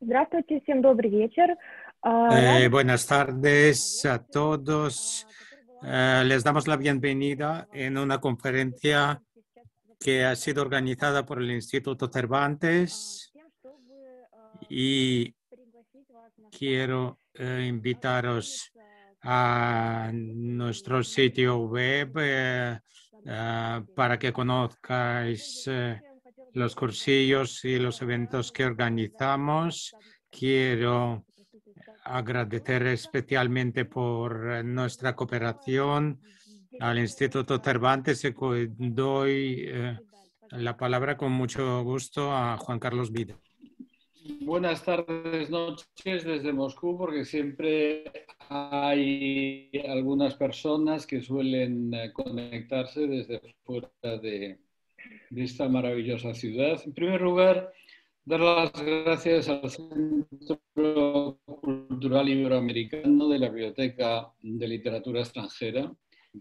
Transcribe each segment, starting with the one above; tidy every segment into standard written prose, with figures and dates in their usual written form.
Здравствуйте, всем добрый вечер. Buenas tardes a todos. Les damos la bienvenida en una conferencia que ha sido organizada por el Instituto Cervantes y quiero invitaros a nuestro sitio web para que conozcáis los cursillos y los eventos que organizamos. Quiero agradecer especialmente por nuestra cooperación al Instituto Cervantes y doy la palabra con mucho gusto a Juan Carlos Vida. Buenas tardes, noches desde Moscú, porque siempre hay algunas personas que suelen conectarse desde fuera de esta maravillosa ciudad. En primer lugar, dar las gracias al Centro Cultural Iberoamericano de la Biblioteca de Literatura Extranjera,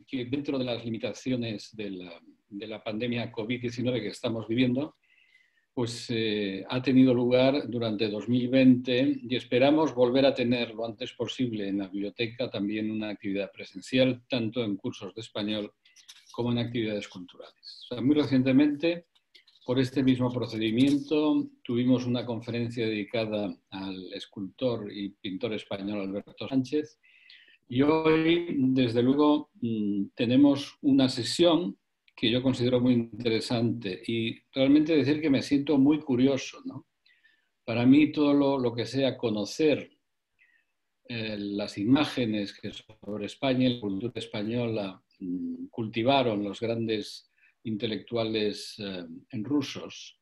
que dentro de las limitaciones de la pandemia COVID-19 que estamos viviendo, pues ha tenido lugar durante 2020 y esperamos volver a tener lo antes posible en la biblioteca también una actividad presencial, tanto en cursos de español como en actividades culturales. O sea, muy recientemente, por este mismo procedimiento, tuvimos una conferencia dedicada al escultor y pintor español Alberto Sánchez y hoy, desde luego, tenemos una sesión que yo considero muy interesante y realmente decir que me siento muy curioso, ¿no? Para mí todo lo que sea conocer las imágenes que sobre España y la cultura española cultivaron los grandes intelectuales en rusos,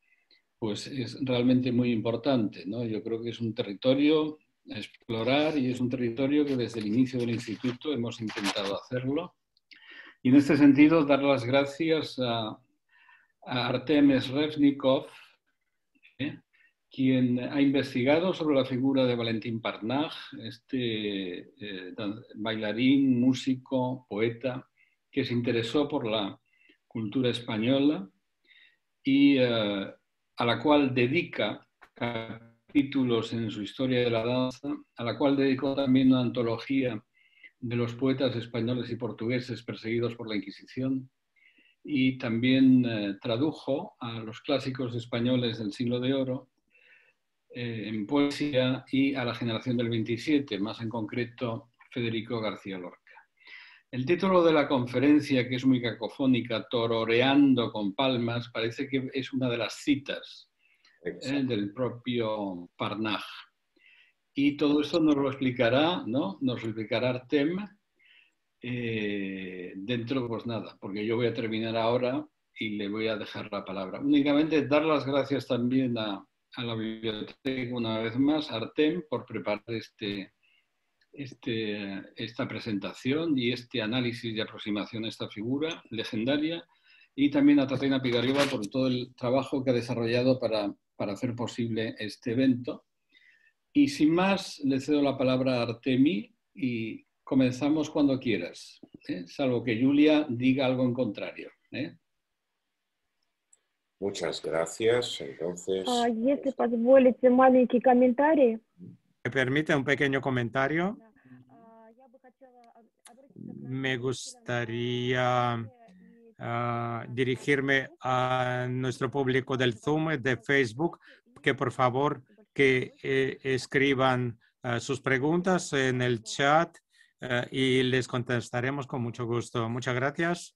pues es realmente muy importante, ¿no? Yo creo que es un territorio a explorar y es un territorio que desde el inicio del instituto hemos intentado hacerlo. Y en este sentido, dar las gracias a Artem Srebnikov, quien ha investigado sobre la figura de Valentín Parnaj, este bailarín, músico, poeta, que se interesó por la cultura española y a la cual dedica capítulos en su historia de la danza, a la cual dedicó también una antología de los poetas españoles y portugueses perseguidos por la Inquisición, y también tradujo a los clásicos españoles del siglo de oro en poesía y a la generación del 27, más en concreto Federico García Lorca. El título de la conferencia, que es muy cacofónica, Tororeando con palmas, parece que es una de las citas del propio Parnaj. Y todo esto nos lo explicará, ¿no? Nos lo explicará Artem dentro, pues nada, porque yo voy a terminar ahora y le voy a dejar la palabra. Únicamente dar las gracias también a la biblioteca una vez más, Artem, por preparar esta presentación y este análisis y aproximación a esta figura legendaria, y también a Tatiana Pigariova por todo el trabajo que ha desarrollado para hacer posible este evento. Y sin más, le cedo la palabra a Artemi y comenzamos cuando quieras, salvo que Julia diga algo en contrario. Muchas gracias. Entonces, Если позволите маленький комментарий. ¿Me permite un pequeño comentario? Me gustaría dirigirme a nuestro público del Zoom, de Facebook, que por favor que escriban sus preguntas en el chat y les contestaremos con mucho gusto. Muchas gracias.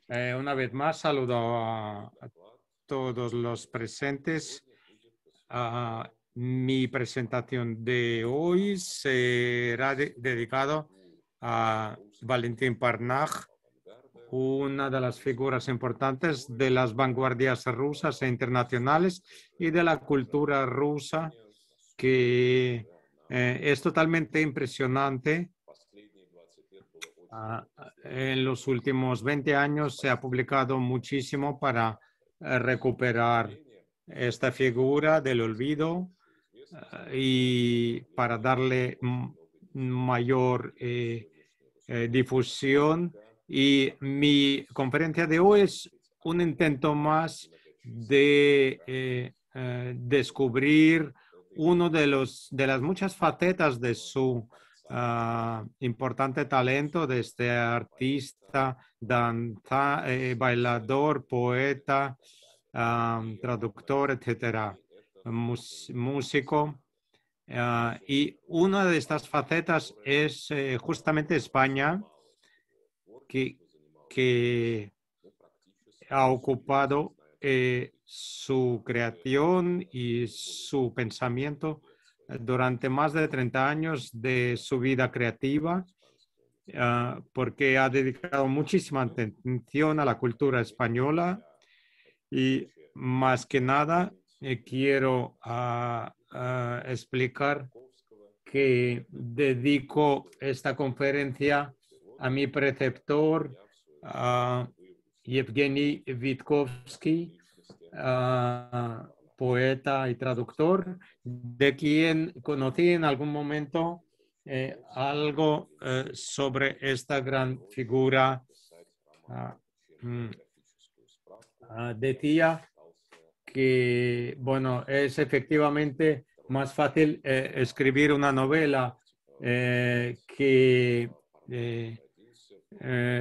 Una vez más, saludo a todos los presentes. Mi presentación de hoy será dedicado a Valentín Parnaj, una de las figuras importantes de las vanguardias rusas e internacionales y de la cultura rusa, que es totalmente impresionante. En los últimos 20 años se ha publicado muchísimo para recuperar esta figura del olvido y para darle mayor difusión. Y mi conferencia de hoy es un intento más de descubrir uno de las muchas facetas de su importante talento de este artista, bailador, poeta, traductor, etcétera, músico. Y una de estas facetas es justamente España, que ha ocupado su creación y su pensamiento durante más de 30 años de su vida creativa, porque ha dedicado muchísima atención a la cultura española y más que nada quiero explicar que dedico esta conferencia a mi preceptor, Yevgeny Vitkovsky, poeta y traductor, de quien conocí en algún momento algo sobre esta gran figura. Decía que, bueno, es efectivamente más fácil escribir una novela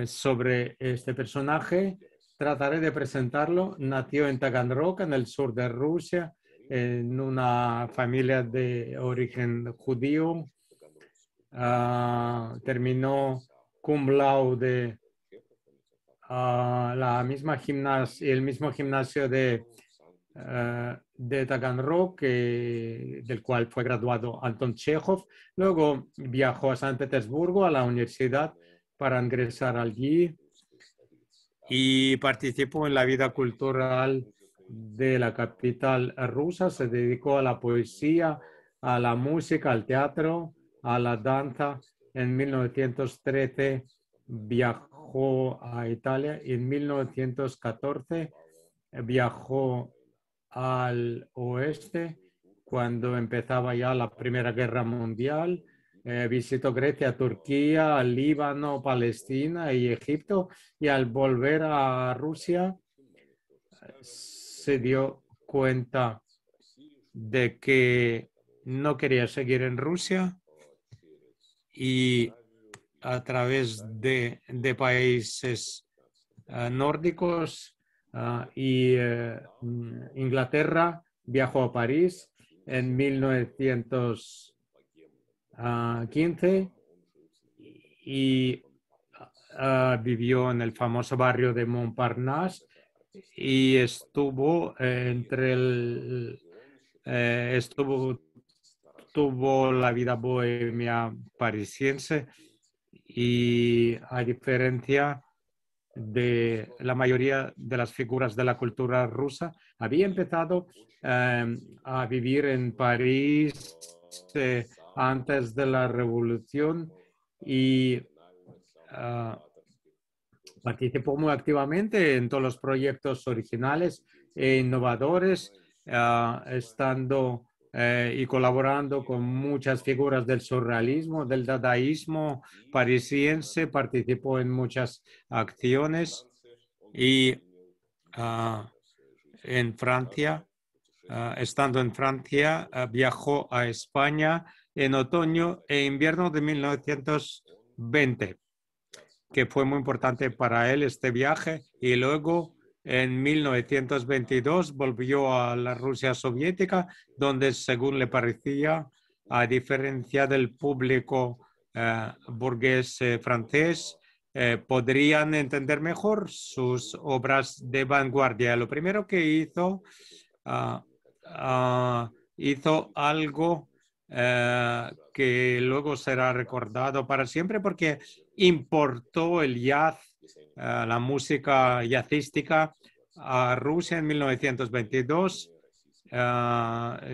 sobre este personaje. Trataré de presentarlo. Nació en Taganrog, en el sur de Rusia, en una familia de origen judío. Terminó cum laude el mismo gimnasio de Taganrog, del cual fue graduado Anton Chekhov. Luego viajó a San Petersburgo, a la universidad, para ingresar allí y participó en la vida cultural de la capital rusa. Se dedicó a la poesía, a la música, al teatro, a la danza. En 1913 viajó a Italia y en 1914 viajó al oeste cuando empezaba ya la Primera Guerra Mundial. Visitó Grecia, Turquía, Líbano, Palestina y Egipto, y al volver a Rusia se dio cuenta de que no quería seguir en Rusia y a través de países nórdicos y Inglaterra viajó a París en 1915 y vivió en el famoso barrio de Montparnasse y tuvo la vida bohemia parisiense, y a diferencia de la mayoría de las figuras de la cultura rusa, había empezado a vivir en París antes de la revolución y participó muy activamente en todos los proyectos originales e innovadores, estando y colaborando con muchas figuras del surrealismo, del dadaísmo parisiense. Participó en muchas acciones y en Francia, estando en Francia, viajó a España en otoño e invierno de 1920, que fue muy importante para él este viaje, y luego en 1922 volvió a la Rusia soviética, donde, según le parecía, a diferencia del público burgués francés, podrían entender mejor sus obras de vanguardia. Lo primero que hizo, hizo algo que luego será recordado para siempre, porque importó el jazz, la música jazzística, a Rusia en 1922.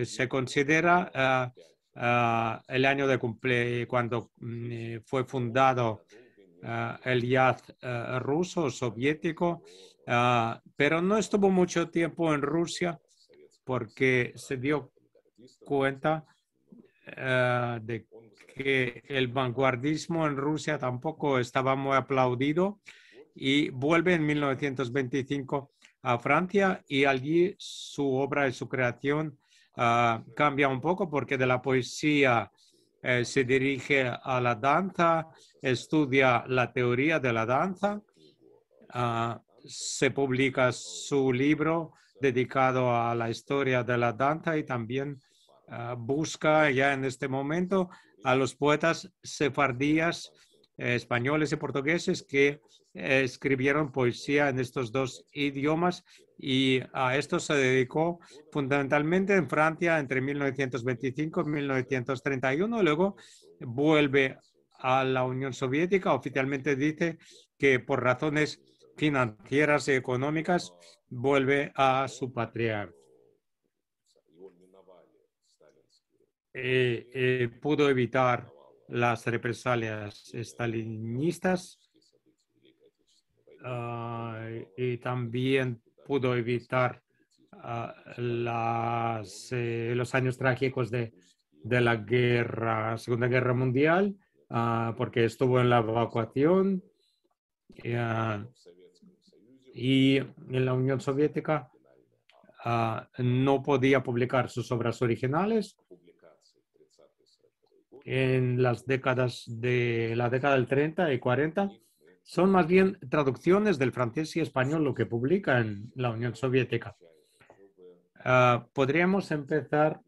Se considera el año de cuando fue fundado el jazz ruso, soviético, pero no estuvo mucho tiempo en Rusia porque se dio cuenta de que el vanguardismo en Rusia tampoco estaba muy aplaudido y vuelve en 1925 a Francia y allí su obra y su creación cambia un poco porque de la poesía se dirige a la danza, estudia la teoría de la danza, se publica su libro dedicado a la historia de la danza y también busca ya en este momento a los poetas sefardíes, españoles y portugueses que escribieron poesía en estos dos idiomas y a esto se dedicó fundamentalmente en Francia entre 1925 y 1931. Luego vuelve a la Unión Soviética. Oficialmente dice que por razones financieras y económicas vuelve a su patria. Pudo evitar las represalias estalinistas y también pudo evitar los años trágicos de la Segunda Guerra Mundial, porque estuvo en la evacuación y en la Unión Soviética no podía publicar sus obras originales. En las décadas de la década del 30 y 40 son más bien traducciones del francés y español lo que publica en la Unión Soviética. Podríamos empezar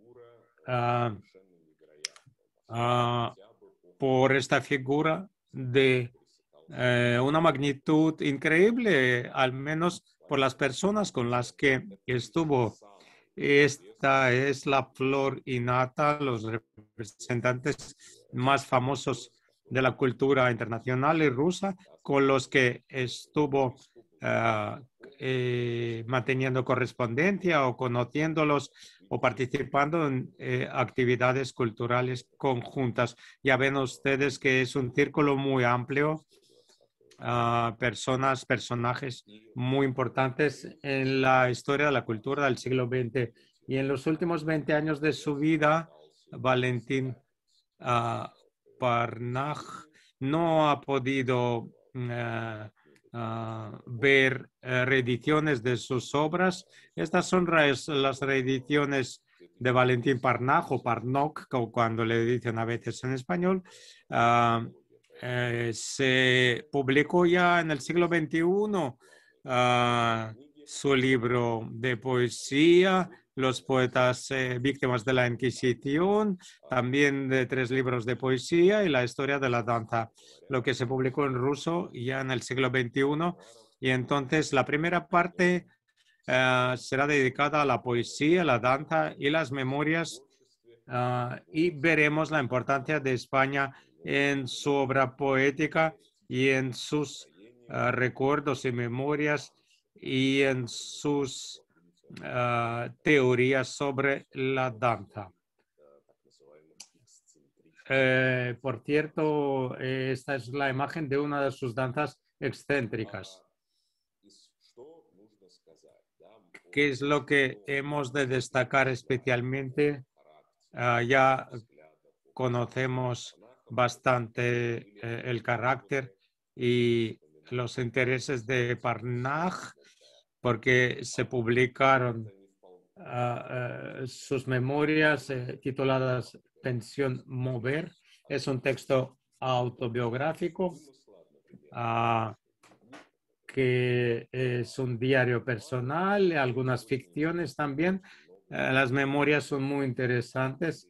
por esta figura de una magnitud increíble, al menos por las personas con las que estuvo. Esta es la flor innata, los representantes más famosos de la cultura internacional y rusa, con los que estuvo manteniendo correspondencia o conociéndolos o participando en actividades culturales conjuntas. Ya ven ustedes que es un círculo muy amplio. Personajes muy importantes en la historia de la cultura del siglo XX. Y en los últimos 20 años de su vida, Valentín Parnaj no ha podido ver reediciones de sus obras. Estas son las reediciones de Valentín Parnaj o Parnok, cuando le dicen a veces en español. Se publicó ya en el siglo XXI su libro de poesía, Los poetas víctimas de la Inquisición, también de 3 libros de poesía y la historia de la danza, lo que se publicó en ruso ya en el siglo XXI. Y entonces la primera parte será dedicada a la poesía, la danza y las memorias y veremos la importancia de España en su obra poética y en sus recuerdos y memorias y en sus teorías sobre la danza. Por cierto, esta es la imagen de una de sus danzas excéntricas. ¿Qué es lo que hemos de destacar especialmente? Ya conocemos bastante el carácter y los intereses de Parnaj porque se publicaron sus memorias tituladas Pensión Mover. Es un texto autobiográfico que es un diario personal, algunas ficciones también. Las memorias son muy interesantes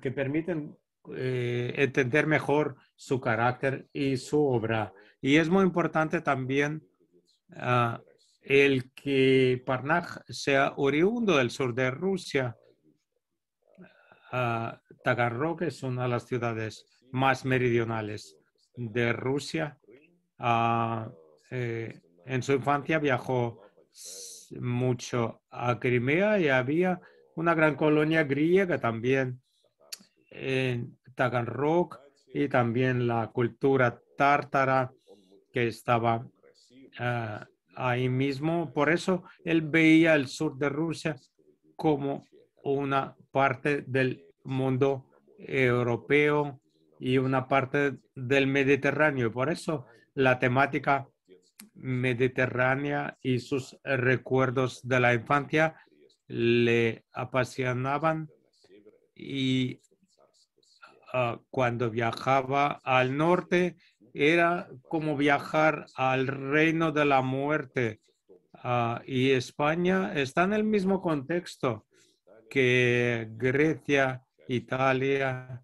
que permiten entender mejor su carácter y su obra. Y es muy importante también el que Parnaj sea oriundo del sur de Rusia. Taganrog es una de las ciudades más meridionales de Rusia. En su infancia viajó mucho a Crimea y había una gran colonia griega también en Taganrog y también la cultura tártara que estaba ahí mismo. Por eso él veía el sur de Rusia como una parte del mundo europeo y una parte del Mediterráneo. Por eso la temática mediterránea y sus recuerdos de la infancia le apasionaban, y cuando viajaba al norte era como viajar al reino de la muerte. Y España está en el mismo contexto que Grecia, Italia.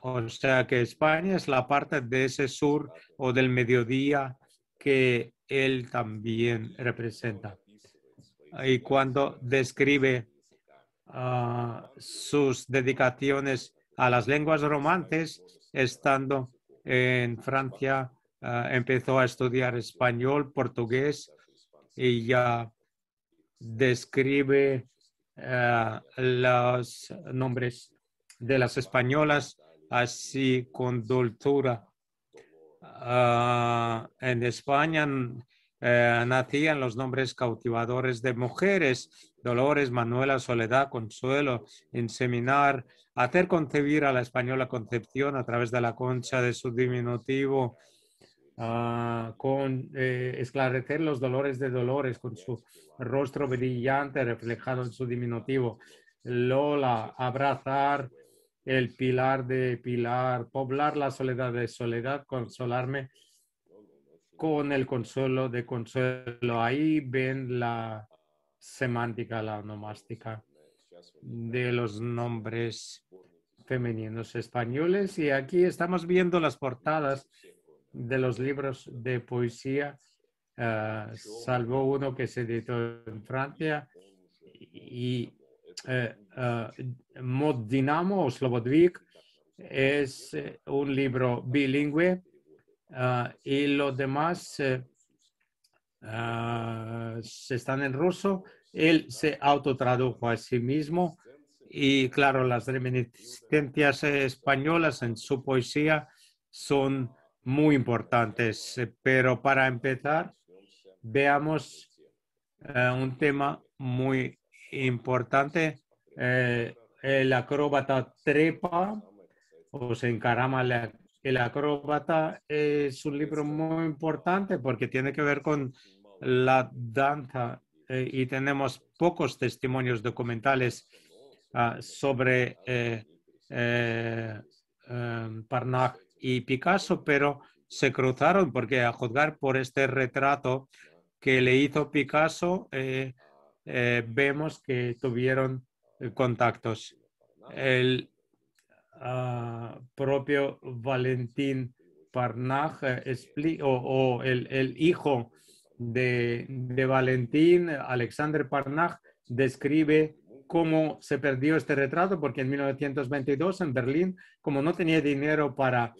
O sea que España es la parte de ese sur o del mediodía que él también representa. Y cuando describe sus dedicaciones a las lenguas romances, estando en Francia, empezó a estudiar español, portugués, y ya describe los nombres de las españolas así con dulzura. En España nacían los nombres cautivadores de mujeres: Dolores, Manuela, Soledad, Consuelo, inseminar, hacer concebir a la española Concepción a través de la concha de su diminutivo, esclarecer los dolores de Dolores con su rostro brillante reflejado en su diminutivo. Lola, abrazar el pilar de Pilar, poblar la soledad de Soledad, consolarme con el consuelo de Consuelo. Ahí ven la semántica, la onomástica de los nombres femeninos españoles. Y aquí estamos viendo las portadas de los libros de poesía, salvo uno que se editó en Francia, y Mod Dinamo o Slobodvik es un libro bilingüe, y los demás están en ruso. Él se autotradujo a sí mismo, y claro, las reminiscencias españolas en su poesía son muy importantes. Pero para empezar, veamos un tema muy importante. El acróbata trepa o se encarama. El acróbata es un libro muy importante porque tiene que ver con la danza, y tenemos pocos testimonios documentales sobre Parnach y Picasso, pero se cruzaron porque, a juzgar por este retrato que le hizo Picasso, vemos que tuvieron contactos. El propio Valentín Parnach o el hijo de Valentín, Alexander Parnach, describe cómo se perdió este retrato, porque en 1922 en Berlín, como no tenía dinero para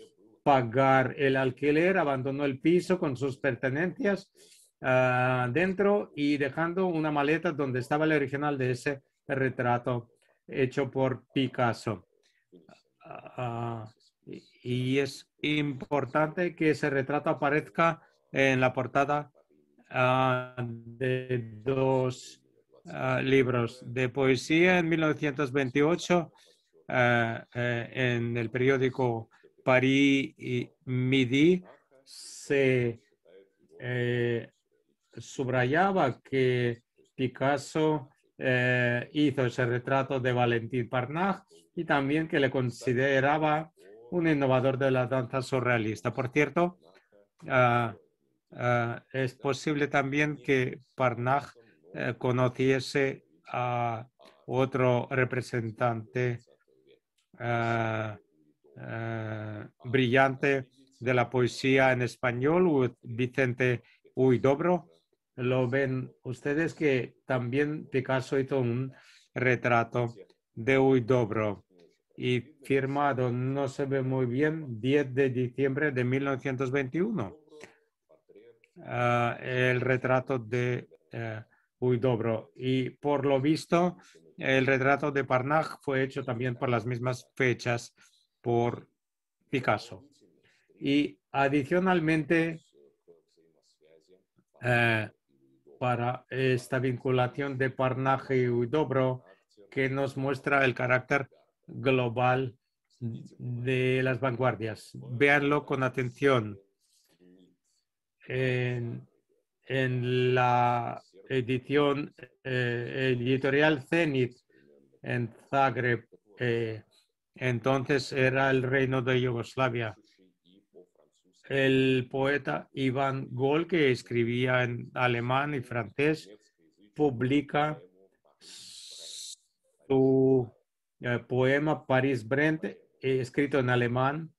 pagar el alquiler, abandonó el piso con sus pertenencias dentro, y dejando una maleta donde estaba el original de ese retrato hecho por Picasso. Y es importante que ese retrato aparezca en la portada de dos libros de poesía. En 1928, en el periódico Paris Midi, se subrayaba que Picasso hizo ese retrato de Valentín Parnach, y también que le consideraba un innovador de la danza surrealista. Por cierto, es posible también que Parnach conociese a otro representante brillante de la poesía en español, Vicente Huidobro. Lo ven ustedes que también Picasso hizo un retrato de Huidobro, y firmado, no se ve muy bien, 10 de diciembre de 1921. El retrato de Huidobro, y por lo visto el retrato de Parnach fue hecho también por las mismas fechas por Picasso. Y adicionalmente, para esta vinculación de Parnach y Huidobro, que nos muestra el carácter global de las vanguardias. Véanlo con atención. En la edición editorial Zenit en Zagreb, entonces era el reino de Yugoslavia. El poeta Iván Gol, que escribía en alemán y francés, publica su poema París-Brest, escrito en alemán,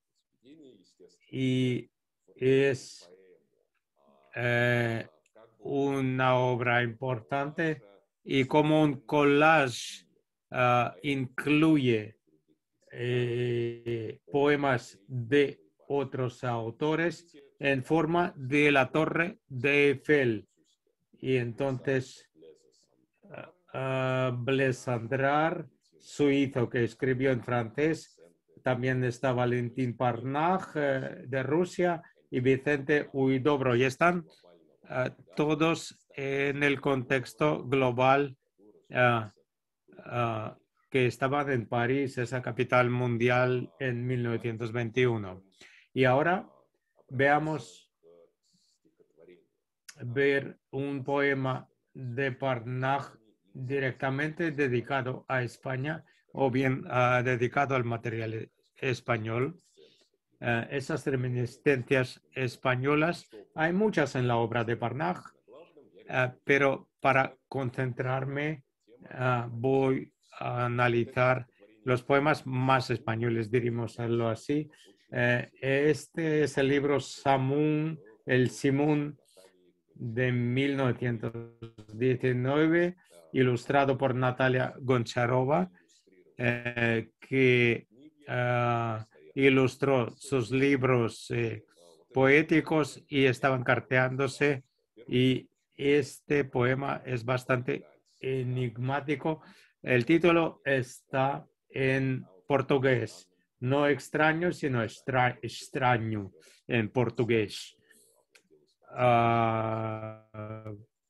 y es una obra importante, y como un collage incluye poemas de otros autores en forma de la Torre de Eiffel. Y entonces Blaise Cendrars, suizo, que escribió en francés, también está Valentin Parnaj de Rusia y Vicente Huidobro, y están todos en el contexto global que estaban en París, esa capital mundial, en 1921. Y ahora veamos ver un poema de Parnaj directamente dedicado a España o bien dedicado al material español. Esas reminiscencias españolas, hay muchas en la obra de Parnaj, pero para concentrarme voy a analizar los poemas más españoles, dirímoslo así. Este es el libro Samun, el Simún, de 1919, ilustrado por Natalia Goncharova, que ilustró sus libros poéticos y estaban carteándose, y este poema es bastante enigmático. El título está en portugués, no extraño, sino extraño en portugués.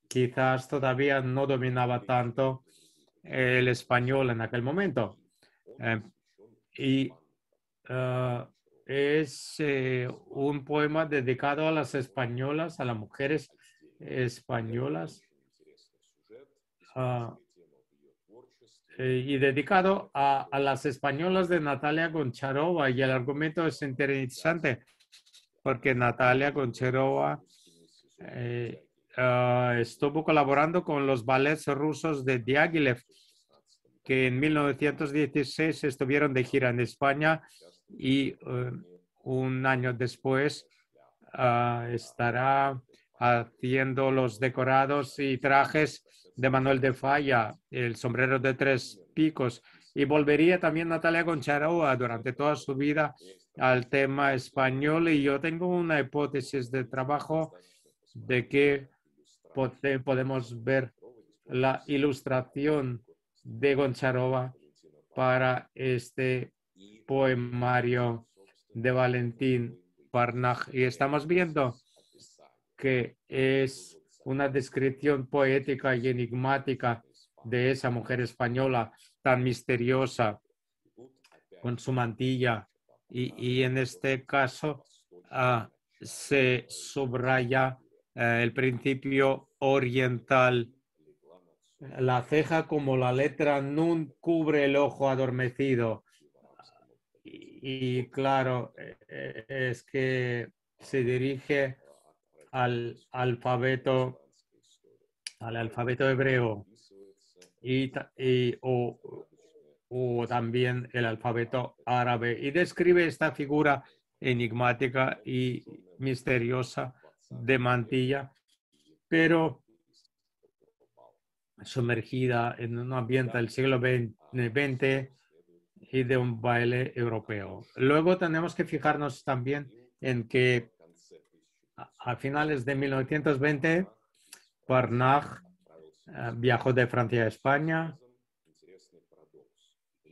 Quizás todavía no dominaba tanto el español en aquel momento. Y es un poema dedicado a las españolas, a las mujeres españolas, y dedicado a las españolas de Natalia Goncharova. Y el argumento es interesante porque Natalia Goncharova estuvo colaborando con los ballets rusos de Diaghilev, que en 1916 estuvieron de gira en España, y un año después estará haciendo los decorados y trajes de Manuel de Falla, el sombrero de 3 picos, y volvería también Natalia Goncharova durante toda su vida al tema español. Y yo tengo una hipótesis de trabajo de que podemos ver la ilustración de Goncharova para este poemario de Valentin Parnaj. Y estamos viendo que es una descripción poética y enigmática de esa mujer española tan misteriosa con su mantilla. Y en este caso se subraya el principio oriental. La ceja, como la letra nun, cubre el ojo adormecido. Y claro, es que se dirige al alfabeto hebreo o también el alfabeto árabe, y describe esta figura enigmática y misteriosa de mantilla, pero sumergida en un ambiente del siglo XX y de un baile europeo. Luego tenemos que fijarnos también en que a finales de 1920 Parnaj viajó de Francia a España,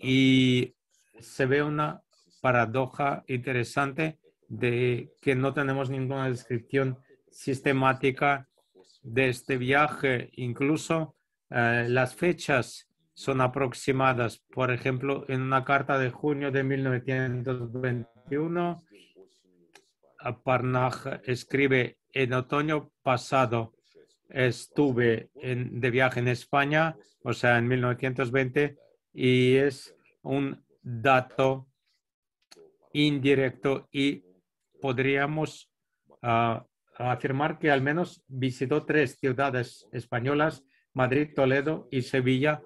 y se ve una paradoja interesante de que no tenemos ninguna descripción sistemática de este viaje. Incluso las fechas son aproximadas. Por ejemplo, en una carta de junio de 1921, Parnaj escribe: en otoño pasado estuve de viaje en España, o sea, en 1920, y es un dato indirecto y podríamos afirmar que al menos visitó 3 ciudades españolas: Madrid, Toledo y Sevilla.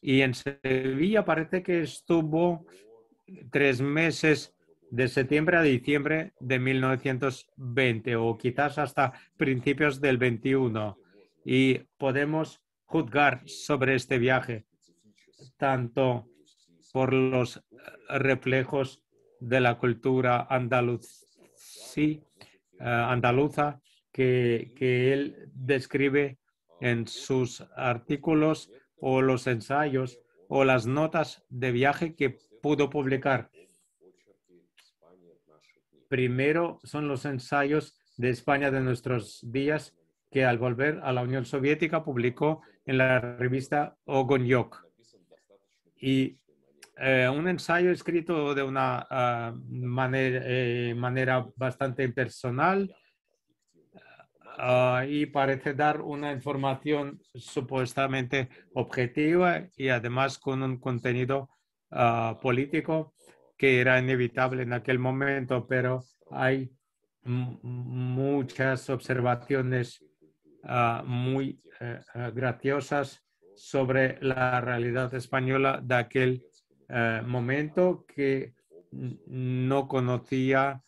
Y en Sevilla parece que estuvo 3 meses, de septiembre a diciembre de 1920 o quizás hasta principios del 21. Y podemos juzgar sobre este viaje tanto por los reflejos de la cultura andaluza que él describe en sus artículos o los ensayos o las notas de viaje que pudo publicar. Primero son los ensayos de España de nuestros días, que al volver a la Unión Soviética publicó en la revista Ogonyok. Y un ensayo escrito de una manera bastante impersonal y parece dar una información supuestamente objetiva y además con un contenido político que era inevitable en aquel momento, pero hay muchas observaciones muy graciosas sobre la realidad española de aquel momento, que no conocía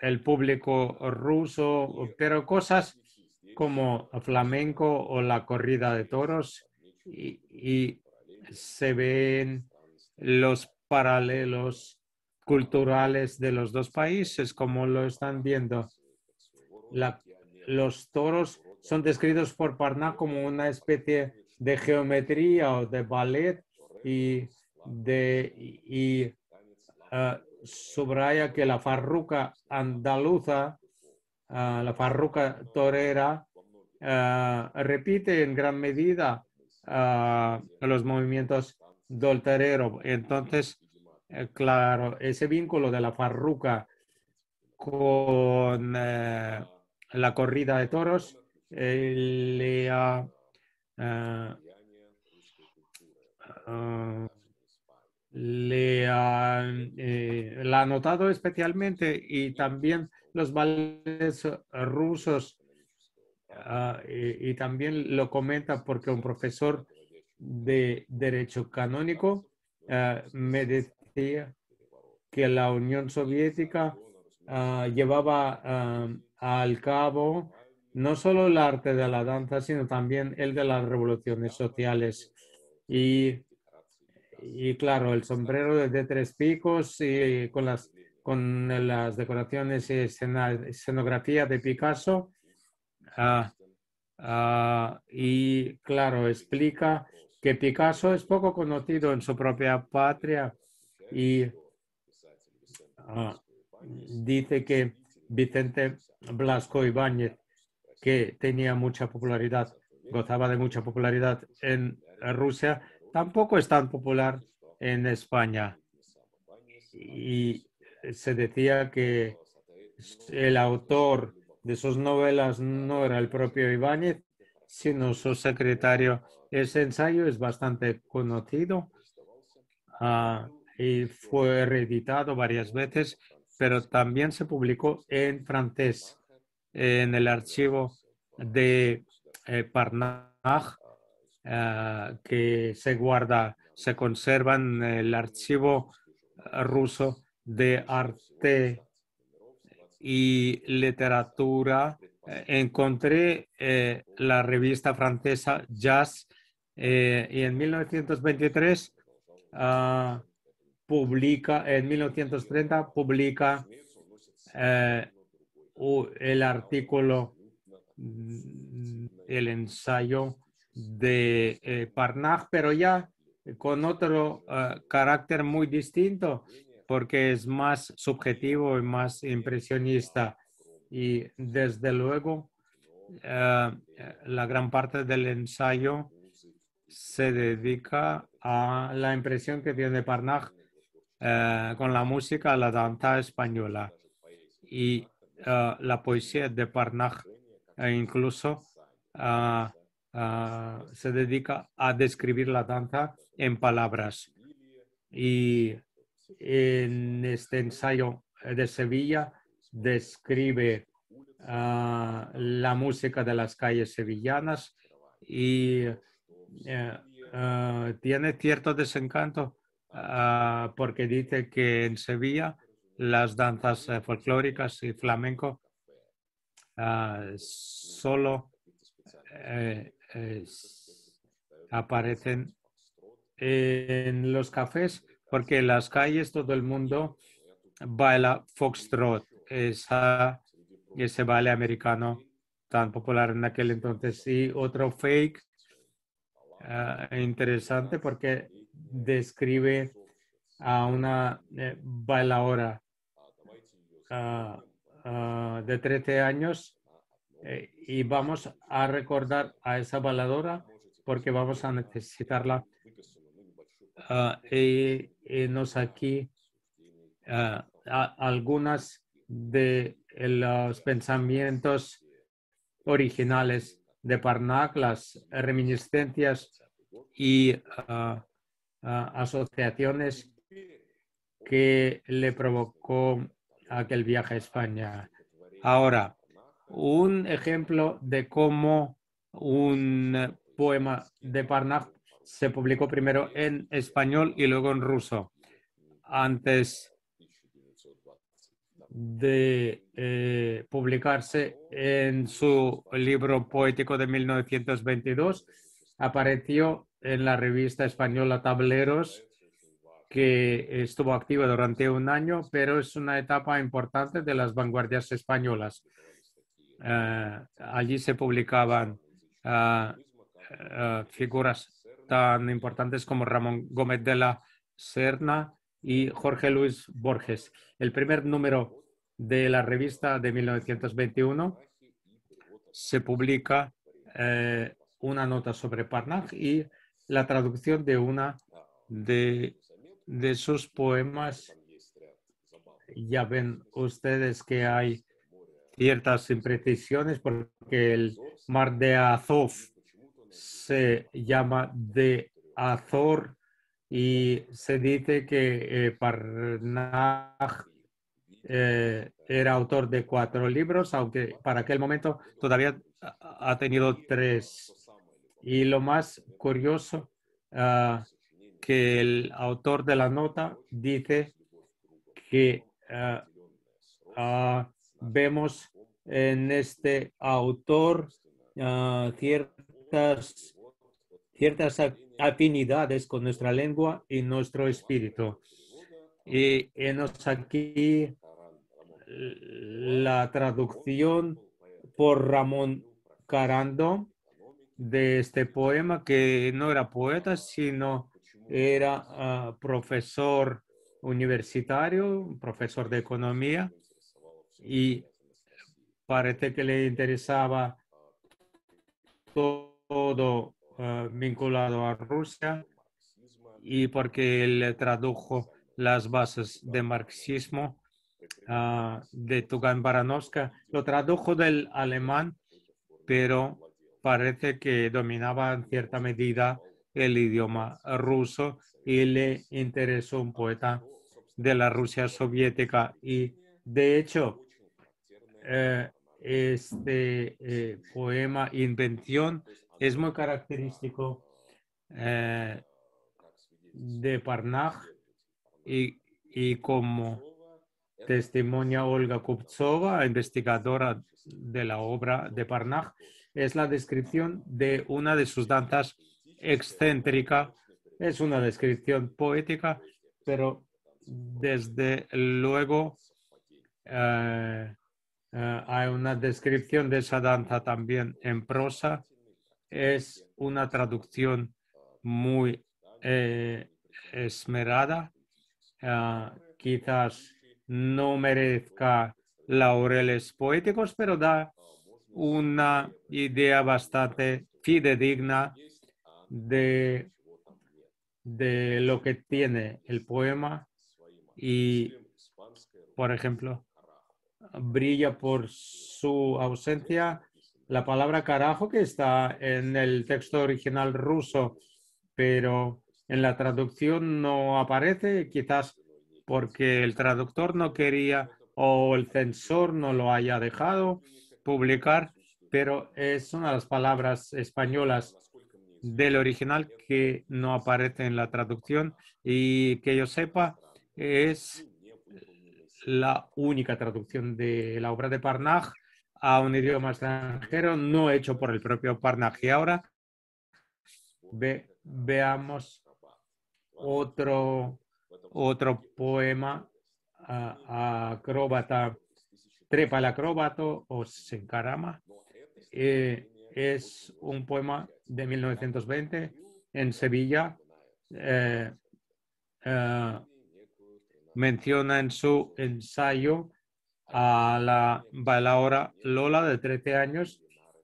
el público ruso, pero cosas como flamenco o la corrida de toros, y se ven los paralelos culturales de los dos países, como lo están viendo. Los toros son descritos por Parnaj como una especie de geometría o de ballet, y subraya que la farruca andaluza, la farruca torera, repite en gran medida los movimientos del torero. Entonces, claro, ese vínculo de la farruca con la corrida de toros le ha la ha notado especialmente, y también los ballets rusos, y también lo comenta porque un profesor de Derecho Canónico me decía que la Unión Soviética llevaba al cabo no solo el arte de la danza, sino también el de las revoluciones sociales. Y claro, el sombrero de 3 picos y con las decoraciones y escenografía de Picasso. Y claro, explica que Picasso es poco conocido en su propia patria, y dice que Vicente Blasco Ibáñez, que tenía mucha popularidad, gozaba de mucha popularidad en Rusia, tampoco es tan popular en España. Y se decía que el autor de sus novelas no era el propio Ibáñez, sino su secretario. Ese ensayo es bastante conocido y fue reeditado varias veces, pero también se publicó en francés en el archivo de Parnaj, que se conserva en el archivo ruso de arte y literatura. Encontré la revista francesa Jazz, y en 1923 en 1930 publica el artículo, el ensayo de Parnaj, pero ya con otro carácter muy distinto, porque es más subjetivo y más impresionista. Y desde luego la gran parte del ensayo se dedica a la impresión que tiene Parnaj con la música, la danza española y la poesía de Parnaj incluso se dedica a describir la danza en palabras. Y en este ensayo de Sevilla describe la música de las calles sevillanas y tiene cierto desencanto porque dice que en Sevilla las danzas folclóricas y flamenco solo aparecen en los cafés porque en las calles todo el mundo baila foxtrot, ese baile americano tan popular en aquel entonces. Y otro fake interesante porque describe a una bailadora de 13 años y vamos a recordar a esa bailadora porque vamos a necesitarla. Y nos aquí algunas de los pensamientos originales de Parnaj, las reminiscencias y asociaciones que le provocó aquel viaje a España. Ahora, un ejemplo de cómo un poema de Parnaj se publicó primero en español y luego en ruso. Antes de publicarse en su libro poético de 1922, apareció en la revista española Tableros, que estuvo activa durante un año, pero es una etapa importante de las vanguardias españolas. Allí se publicaban figuras tan importantes como Ramón Gómez de la Serna y Jorge Luis Borges. El primer número de la revista de 1921 se publica una nota sobre Parnaj y la traducción de una de sus poemas. Ya ven ustedes que hay ciertas imprecisiones porque el mar de Azov se llama de Azor y se dice que Parnaj era autor de 4 libros, aunque para aquel momento todavía ha tenido 3. Y lo más curioso que el autor de la nota dice que vemos en este autor ciertas afinidades con nuestra lengua y nuestro espíritu. Y nos aquí la traducción por Ramón Carando de este poema, que no era poeta, sino era profesor universitario, profesor de economía, y parece que le interesaba todo vinculado a Rusia, y porque él tradujo las bases de marxismo de Tugan Baranovska, lo tradujo del alemán, pero parece que dominaba en cierta medida el idioma ruso y le interesó un poeta de la Rusia soviética. Y de hecho, este poema Invención es muy característico de Parnaj y como testimonia Olga Kuptsova, investigadora de la obra de Parnaj, es la descripción de una de sus danzas excéntrica. Es una descripción poética, pero desde luego hay una descripción de esa danza también en prosa. Es una traducción muy esmerada. Quizás no merezca laureles poéticos, pero da una idea bastante fidedigna de lo que tiene el poema y, por ejemplo, brilla por su ausencia la palabra carajo, que está en el texto original ruso, pero en la traducción no aparece, quizás porque el traductor no quería o el censor no lo haya dejado publicar, pero es una de las palabras españolas del original que no aparece en la traducción y que yo sepa es la única traducción de la obra de Parnaj a un idioma extranjero no hecho por el propio Parnaj. Y ahora veamos otro poema, acróbata, trepa el acróbato o se encarama. Es un poema de 1920 en Sevilla. Menciona en su ensayo a la bailaora Lola, de 13 años,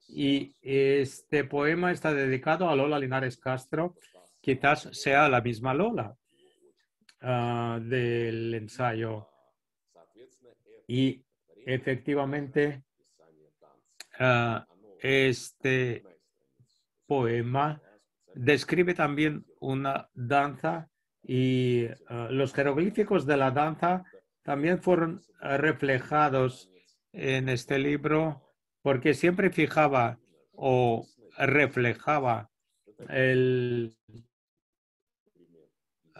y este poema está dedicado a Lola Linares Castro. Quizás sea la misma Lola del ensayo. Y efectivamente, este poema describe también una danza y los jeroglíficos de la danza también fueron reflejados en este libro porque siempre fijaba o reflejaba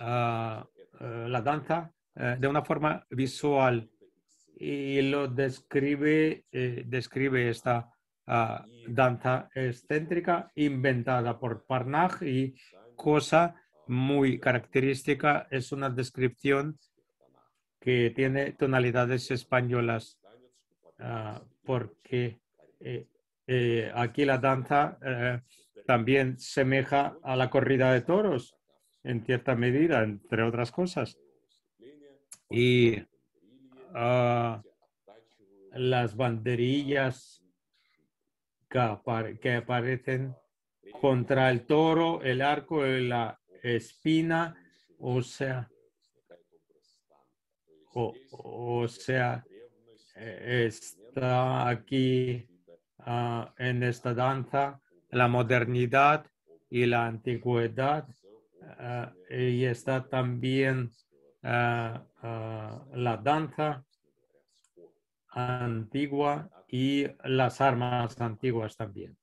la danza de una forma visual y lo describe esta danza excéntrica inventada por Parnaj y cosa muy característica es una descripción que tiene tonalidades españolas porque aquí la danza también semeja a la corrida de toros en cierta medida, entre otras cosas. Y las banderillas que aparecen contra el toro, el arco, la espina, o sea, está aquí en esta danza la modernidad y la antigüedad y está también la danza antigua y las armas antiguas también.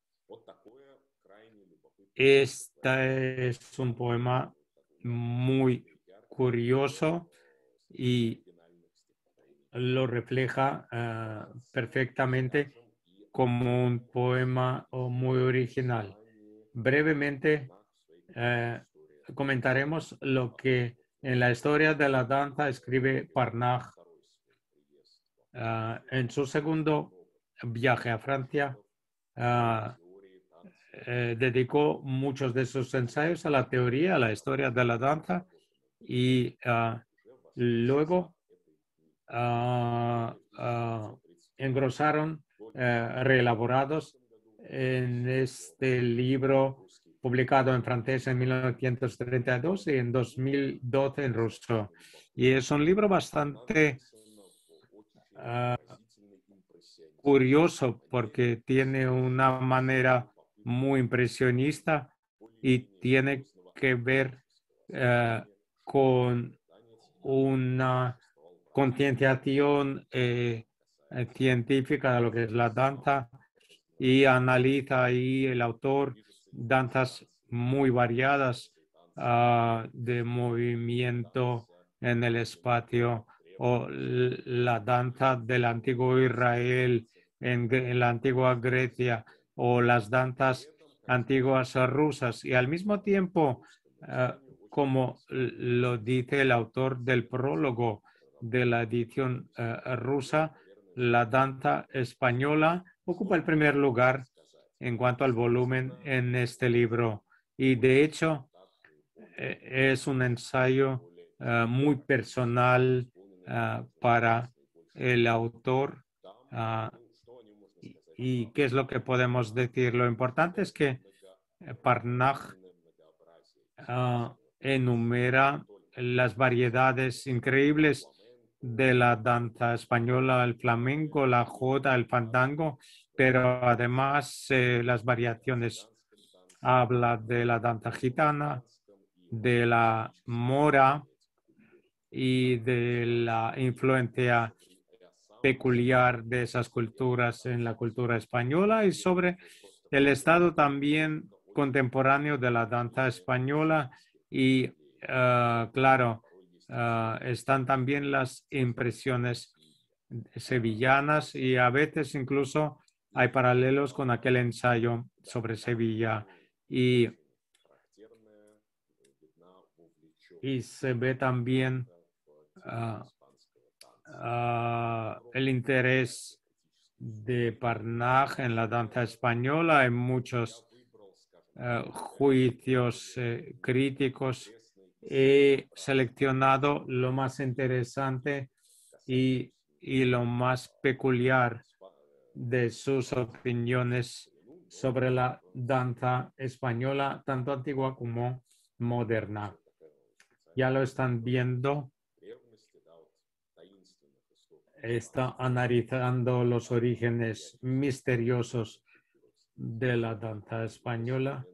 Este es un poema muy curioso y lo refleja perfectamente como un poema muy original. Brevemente comentaremos lo que en la historia de la danza escribe Parnaj. En su segundo viaje a Francia, dedicó muchos de sus ensayos a la teoría, a la historia de la danza y luego engrosaron, reelaborados en este libro publicado en francés en 1932 y en 2012 en ruso. Y es un libro bastante curioso porque tiene una manera muy impresionista y tiene que ver con una concienciación científica de lo que es la danza y analiza ahí el autor danzas muy variadas de movimiento en el espacio o la danza del antiguo Israel en la antigua Grecia o las danzas antiguas rusas y al mismo tiempo como lo dice el autor del prólogo de la edición rusa, la danza española ocupa el primer lugar en cuanto al volumen en este libro. Y de hecho, es un ensayo muy personal para el autor ¿Y qué es lo que podemos decir? Lo importante es que Parnaj enumera las variedades increíbles de la danza española, el flamenco, la jota, el fandango, pero además las variaciones. Habla de la danza gitana, de la mora y de la influencia peculiar de esas culturas en la cultura española y sobre el estado también contemporáneo de la danza española y claro, están también las impresiones sevillanas y a veces incluso hay paralelos con aquel ensayo sobre Sevilla y se ve también el interés de Parnaj en la danza española, en muchos juicios críticos. He seleccionado lo más interesante y lo más peculiar de sus opiniones sobre la danza española, tanto antigua como moderna. Ya lo están viendo. Está analizando los orígenes misteriosos de la danza española,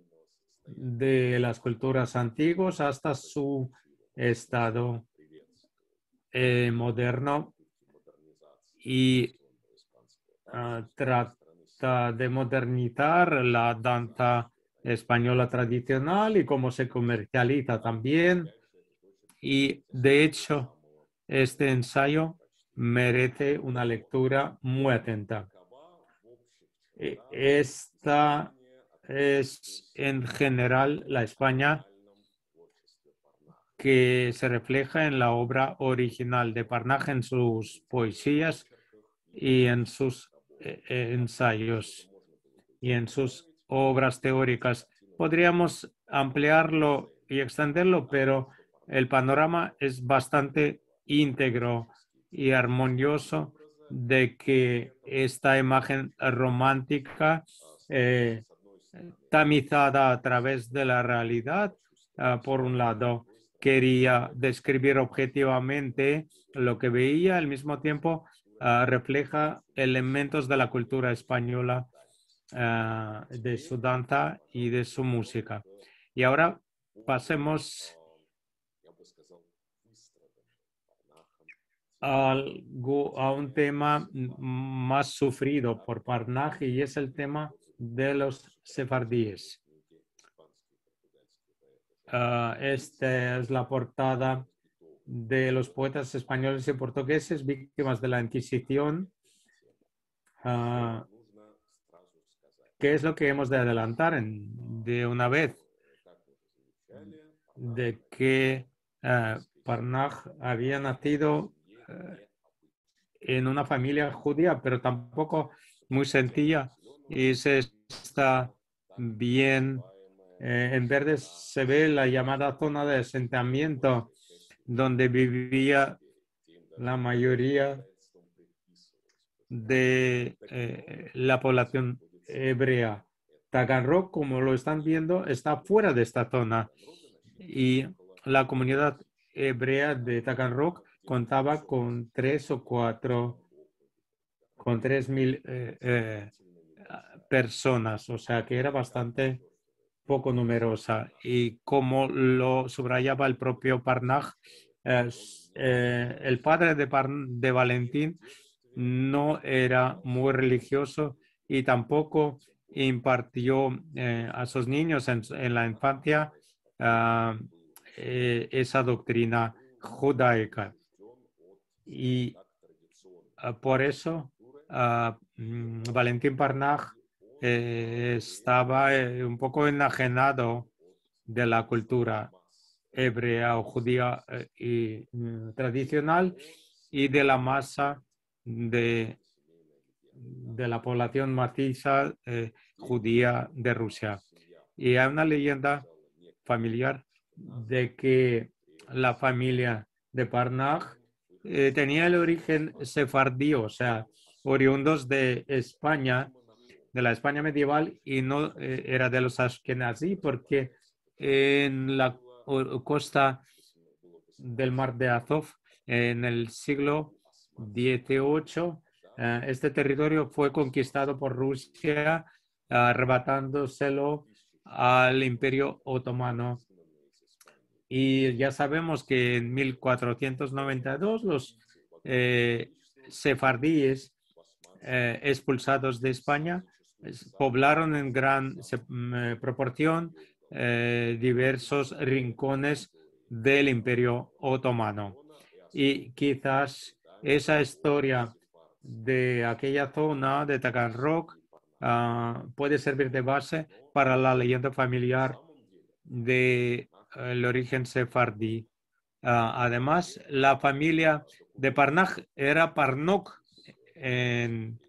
de las culturas antiguas hasta su estado moderno y trata de modernizar la danza española tradicional y cómo se comercializa también. Y de hecho, este ensayo merece una lectura muy atenta. Esta es en general la España que se refleja en la obra original de Parnaj, en sus poesías y en sus ensayos y en sus obras teóricas. Podríamos ampliarlo y extenderlo, pero el panorama es bastante íntegro y armonioso de que esta imagen romántica tamizada a través de la realidad, por un lado, quería describir objetivamente lo que veía, al mismo tiempo refleja elementos de la cultura española, de su danza y de su música. Y ahora pasemos a un tema más sufrido por Parnaj y es el tema de los sefardíes. Esta es la portada de los poetas españoles y portugueses víctimas de la Inquisición. ¿Qué es lo que hemos de adelantar de una vez? De que Parnaj había nacido en una familia judía, pero tampoco muy sencilla, y se está bien. En verde se ve la llamada zona de asentamiento, donde vivía la mayoría de la población hebrea. Taganrog, como lo están viendo, está fuera de esta zona y la comunidad hebrea de Taganrog contaba con 3 o 4, con 3.000 personas, o sea que era bastante poco numerosa. Y como lo subrayaba el propio Parnaj, el padre de Valentín no era muy religioso y tampoco impartió a sus niños en la infancia esa doctrina judaica. Y por eso Valentín Parnaj estaba un poco enajenado de la cultura hebrea o judía y tradicional y de la masa de la población maciza judía de Rusia. Y hay una leyenda familiar de que la familia de Parnaj tenía el origen sefardí, o sea, oriundos de España, de la España medieval y no era de los Ashkenazí, porque en la costa del mar de Azov, en el siglo XVIII, este territorio fue conquistado por Rusia, arrebatándoselo al Imperio Otomano. Y ya sabemos que en 1492 los sefardíes expulsados de España poblaron en gran proporción diversos rincones del Imperio Otomano. Y quizás esa historia de aquella zona de Taganrog puede servir de base para la leyenda familiar del origen sefardí. Además, la familia de Parnaj era Parnok en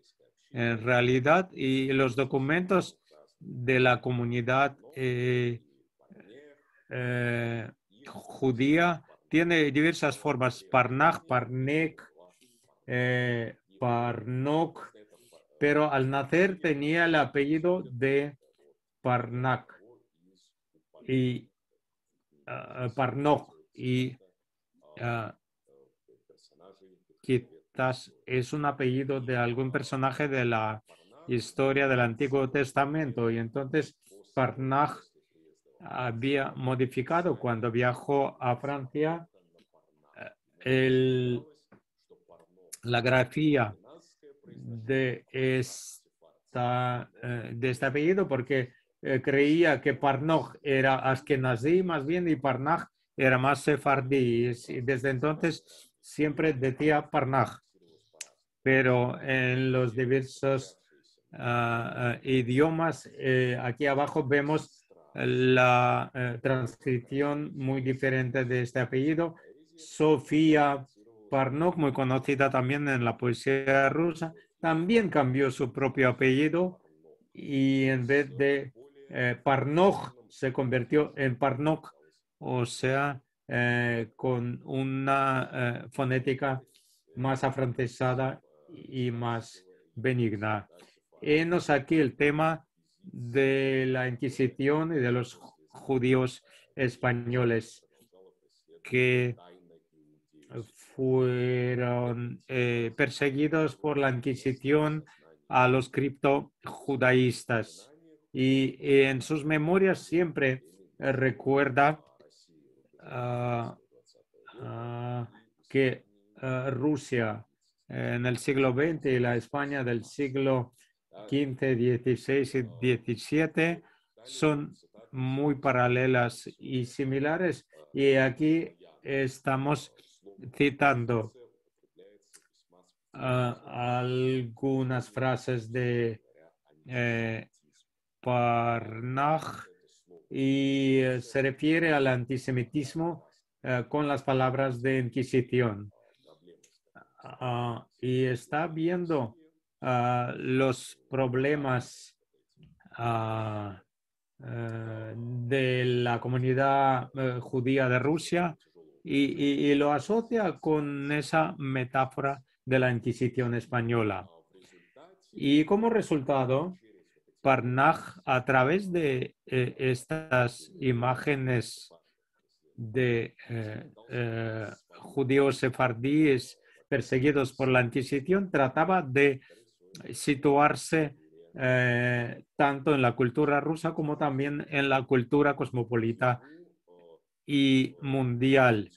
realidad, y los documentos de la comunidad judía tiene diversas formas: Parnaj, Parnek, Parnok, pero al nacer tenía el apellido de Parnak y Parnok, y quizás es un apellido de algún personaje de la historia del Antiguo Testamento, y entonces Parnaj había modificado cuando viajó a Francia la grafía de este apellido, porque creía que Parnoj era Ashkenazí más bien y Parnaj era más sefardí, y desde entonces siempre decía Parnaj. Pero en los diversos idiomas, aquí abajo vemos la transcripción muy diferente de este apellido. Sofía Parnok, muy conocida también en la poesía rusa, también cambió su propio apellido y en vez de Parnoj se convirtió en Parnok, o sea, con una fonética más afrancesada y más benigna. Enos aquí el tema de la Inquisición y de los judíos españoles que fueron perseguidos por la Inquisición a los criptojudaístas. Y en sus memorias siempre recuerda que Rusia en el siglo XX y la España del siglo XV, XVI y XVII son muy paralelas y similares. Y aquí estamos citando algunas frases de Parnaj, y se refiere al antisemitismo con las palabras de Inquisición. Y está viendo los problemas de la comunidad judía de Rusia y lo asocia con esa metáfora de la Inquisición española. Y como resultado, Parnaj, a través de estas imágenes de judíos sefardíes perseguidos por la Inquisición, trataba de situarse tanto en la cultura rusa como también en la cultura cosmopolita y mundial.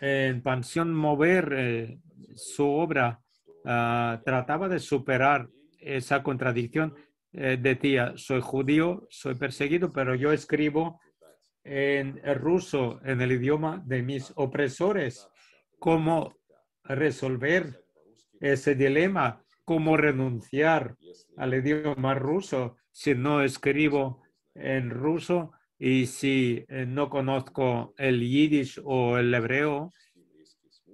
En Pansión Mover, su obra trataba de superar esa contradicción. Decía: soy judío, soy perseguido, pero yo escribo en ruso, en el idioma de mis opresores. ¿Cómo resolver ese dilema? ¿Cómo renunciar al idioma ruso si no escribo en ruso y si no conozco el yiddish o el hebreo?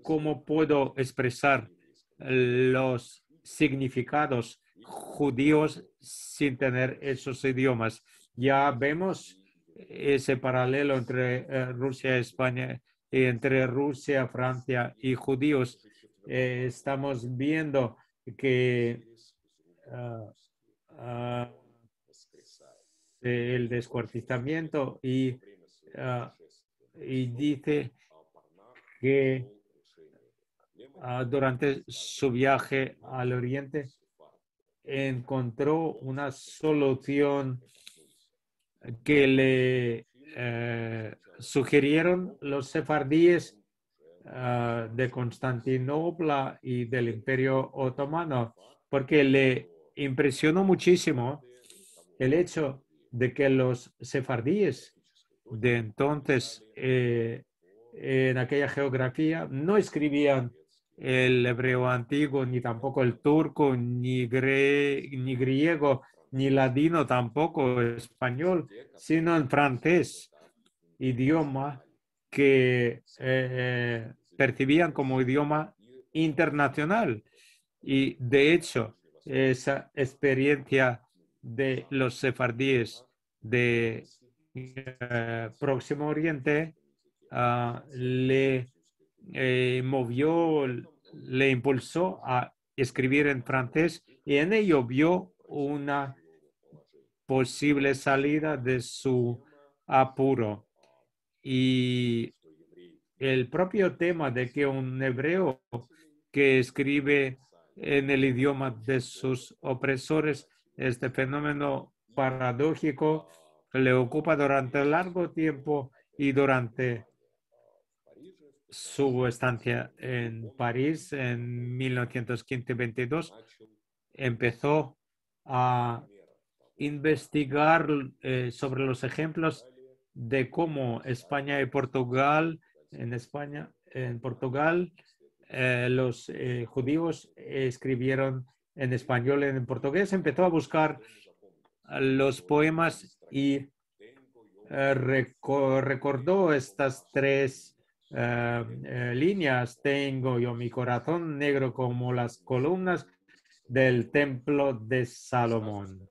¿Cómo puedo expresar los significados judíos sin tener esos idiomas? Ya vemos ese paralelo entre Rusia y España, y entre Rusia, Francia y judíos. Estamos viendo que el descuartizamiento y dice que durante su viaje al Oriente encontró una solución que le sugirieron los sefardíes de Constantinopla y del Imperio Otomano, porque le impresionó muchísimo el hecho de que los sefardíes de entonces en aquella geografía no escribían el hebreo antiguo, ni tampoco el turco, ni griego, ni ladino, tampoco español, sino en francés, idioma que percibían como idioma internacional. Y de hecho, esa experiencia de los sefardíes de Próximo Oriente le movió, le impulsó a escribir en francés y en ello vio una posible salida de su apuro. Y el propio tema de que un hebreo que escribe en el idioma de sus opresores, este fenómeno paradójico le ocupa durante largo tiempo y durante su estancia en París en 1915-22 empezó a investigar sobre los ejemplos de cómo España y Portugal, en Portugal, los judíos escribieron en español y en portugués. Empezó a buscar los poemas y recordó estas tres líneas. Tengo yo mi corazón negro como las columnas del templo de Salomón.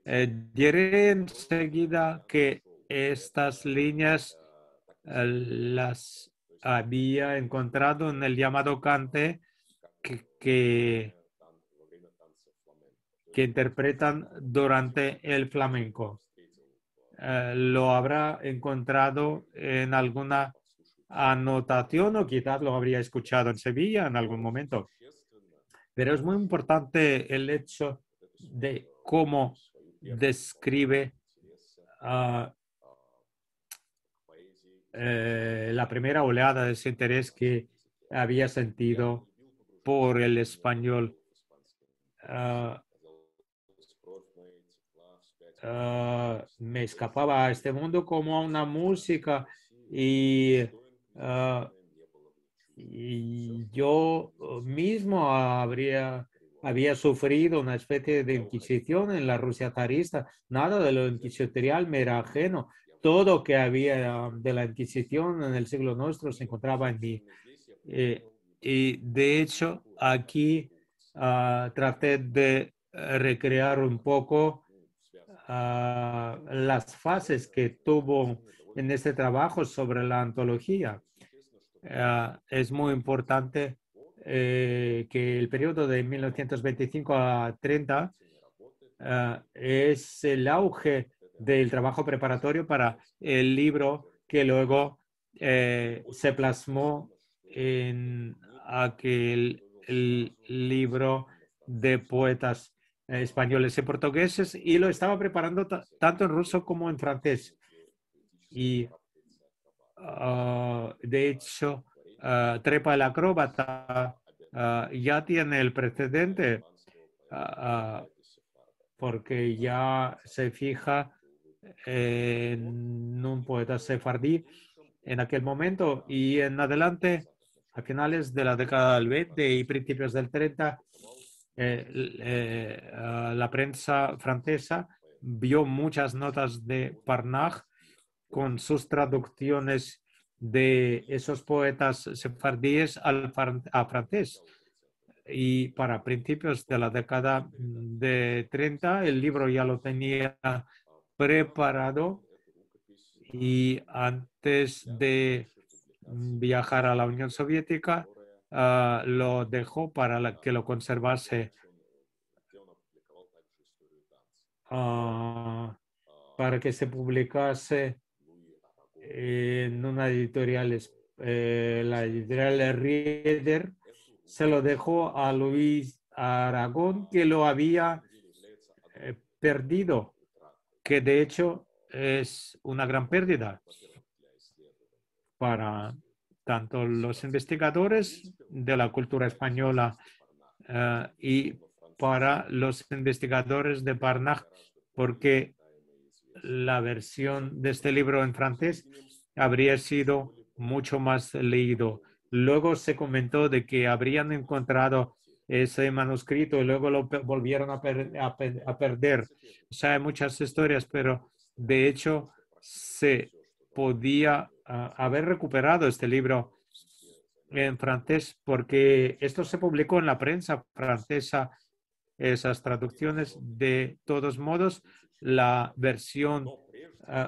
Diré enseguida que estas líneas las había encontrado en el llamado cante que interpretan durante el flamenco. Lo habrá encontrado en alguna anotación o quizás lo habría escuchado en Sevilla en algún momento. Pero es muy importante el hecho de cómo describe la primera oleada de ese interés que había sentido por el español. Me escapaba a este mundo como a una música y yo mismo había sufrido una especie de inquisición en la Rusia zarista. Nada de lo inquisitorial me era ajeno. Todo que había de la Inquisición en el siglo nuestro se encontraba en mí. Y de hecho, aquí traté de recrear un poco las fases que tuvo en este trabajo sobre la antología. Es muy importante que el periodo de 1925 a 30 es el auge del trabajo preparatorio para el libro que luego se plasmó en aquel el libro de poetas españoles y portugueses, y lo estaba preparando tanto en ruso como en francés. Y de hecho, Trepa el acróbata ya tiene el precedente porque ya se fija en un poeta sefardí en aquel momento, y en adelante, a finales de la década del 20 y principios del 30, la prensa francesa vio muchas notas de Parnage con sus traducciones de esos poetas sefardíes a francés. Y para principios de la década de 30, el libro ya lo tenía preparado, y antes de viajar a la Unión Soviética, lo dejó para que lo conservase para que se publicase en una editorial, la editorial Rieder, se lo dejó a Luis Aragón, que lo había perdido, que de hecho es una gran pérdida para tanto los investigadores de la cultura española y para los investigadores de Parnach, porque la versión de este libro en francés habría sido mucho más leído. Luego se comentó de que habrían encontrado ese manuscrito y luego lo volvieron a perder. O sea, hay muchas historias, pero de hecho se podía haber recuperado este libro en francés porque esto se publicó en la prensa francesa, esas traducciones. De todos modos, la versión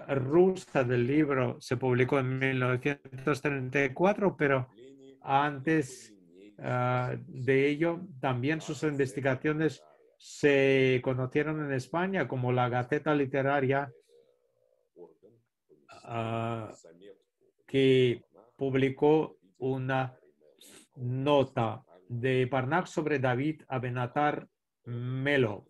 rusa del libro se publicó en 1934, pero antes de ello también sus investigaciones se conocieron en España como la Gaceta Literaria, que publicó una nota de Parnach sobre David Abenatar Melo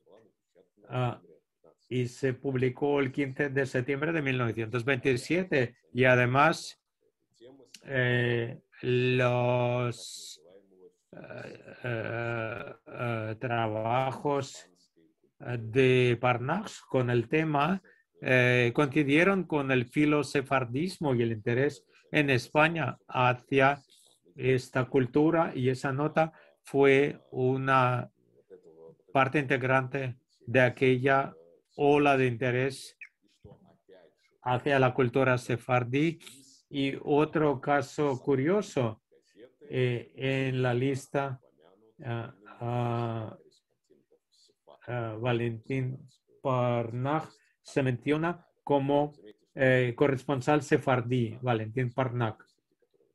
y se publicó el 15 de septiembre de 1927 y además los trabajos de Parnach con el tema coincidieron con el filosefardismo y el interés en España hacia esta cultura, y esa nota fue una parte integrante de aquella ola de interés hacia la cultura sefardí. Y otro caso curioso en la lista, Valentín Parnach se menciona como corresponsal sefardí, Valentín Parnach,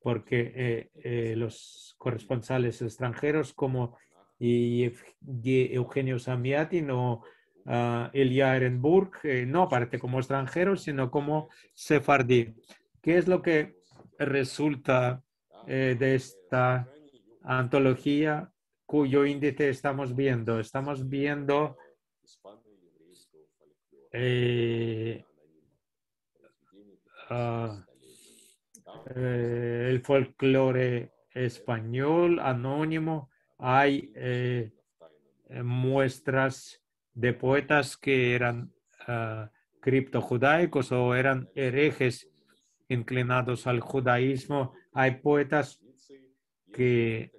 porque los corresponsales extranjeros como Eugenio Samiatin o Elia Ehrenburg no aparece como extranjeros, sino como sefardí. ¿Qué es lo que resulta de esta antología cuyo índice estamos viendo? Estamos viendo el folclore español anónimo. Hay muestras de poetas que eran criptojudaicos o eran herejes inclinados al judaísmo. Hay poetas que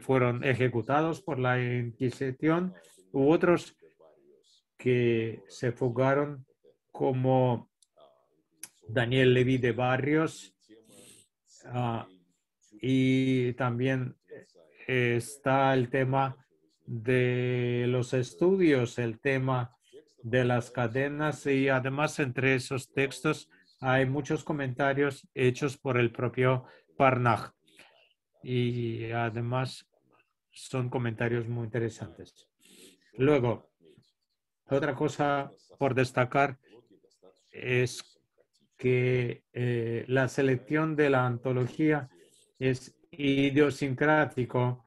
fueron ejecutados por la Inquisición, u otros que se fugaron, como Daniel Leví de Barrios, y también está el tema de los estudios, el tema de las cadenas, y además entre esos textos hay muchos comentarios hechos por el propio Parnach y además son comentarios muy interesantes. Luego, otra cosa por destacar es que la selección de la antología es idiosincrático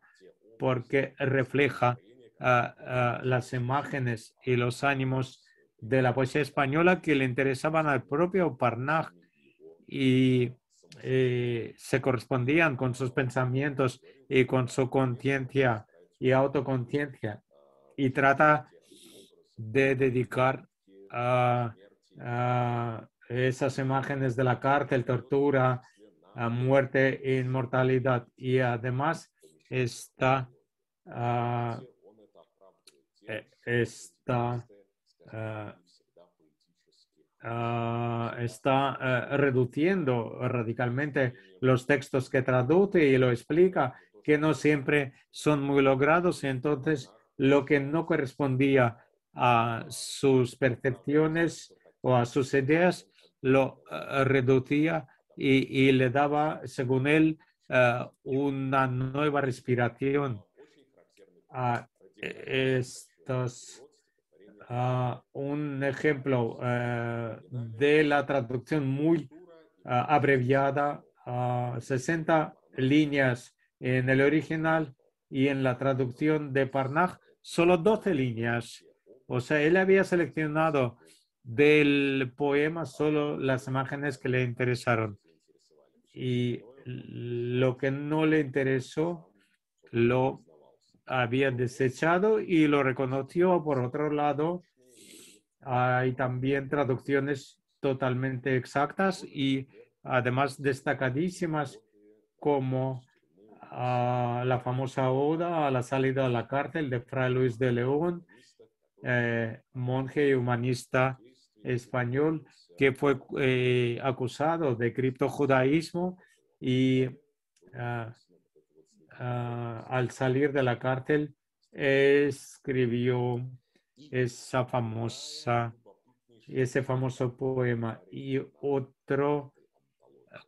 porque refleja las imágenes y los ánimos de la poesía española que le interesaban al propio Parnach y se correspondían con sus pensamientos y con su conciencia y autoconciencia, y trata de dedicar a esas imágenes de la cárcel, tortura, muerte e inmortalidad. Y además está reduciendo radicalmente los textos que traduce y lo explica, que no siempre son muy logrados. Entonces, lo que no correspondía a sus percepciones o a sus ideas, lo reducía y le daba, según él, una nueva respiración a Entonces, un ejemplo de la traducción muy abreviada, 60 líneas en el original y en la traducción de Parnaj solo 12 líneas. O sea, él había seleccionado del poema solo las imágenes que le interesaron y lo que no le interesó lo había desechado y lo reconoció. Por otro lado, hay también traducciones totalmente exactas y además destacadísimas como la famosa Oda a la salida de la cárcel de Fray Luis de León, monje y humanista español que fue acusado de criptojudaísmo y al salir de la cárcel escribió ese famoso poema. Y otro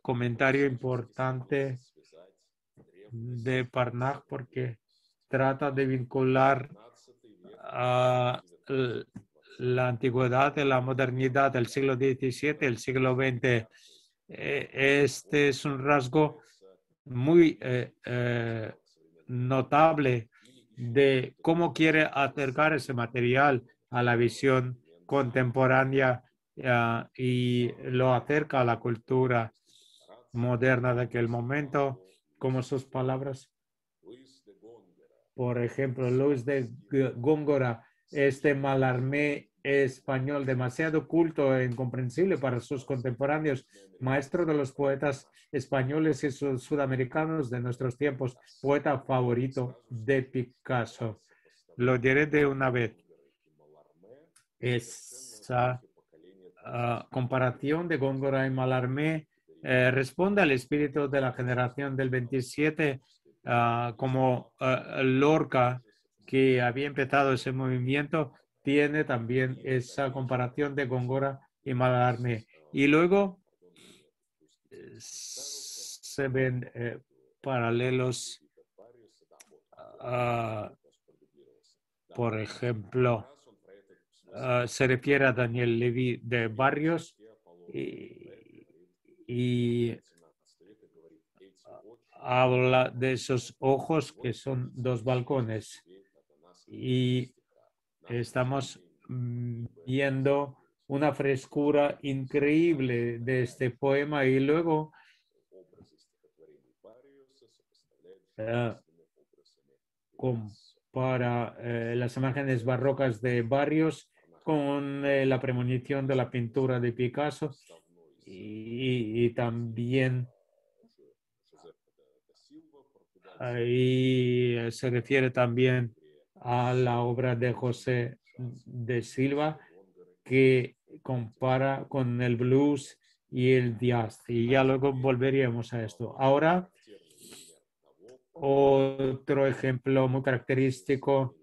comentario importante de Parnaj, porque trata de vincular la antigüedad de la modernidad del siglo XVII, el siglo XX. Este es un rasgo muy notable de cómo quiere acercar ese material a la visión contemporánea y lo acerca a la cultura moderna de aquel momento, como sus palabras. Por ejemplo, Luis de Góngora, este Mallarmé español demasiado culto e incomprensible para sus contemporáneos, maestro de los poetas españoles y sudamericanos de nuestros tiempos, poeta favorito de Picasso. Lo diré de una vez. Esa comparación de Góngora y Mallarmé responde al espíritu de la generación del 27, como Lorca, que había empezado ese movimiento, tiene también esa comparación de Góngora y Mallarmé. Y luego se ven paralelos, por ejemplo, se refiere a Daniel Levy de Barrios y habla de esos ojos que son dos balcones y estamos viendo una frescura increíble de este poema y luego compara las imágenes barrocas de Barrios con la premonición de la pintura de Picasso y también ahí se refiere también a la obra de José de Silva que compara con el blues y el jazz y ya luego volveríamos a esto. Ahora otro ejemplo muy característico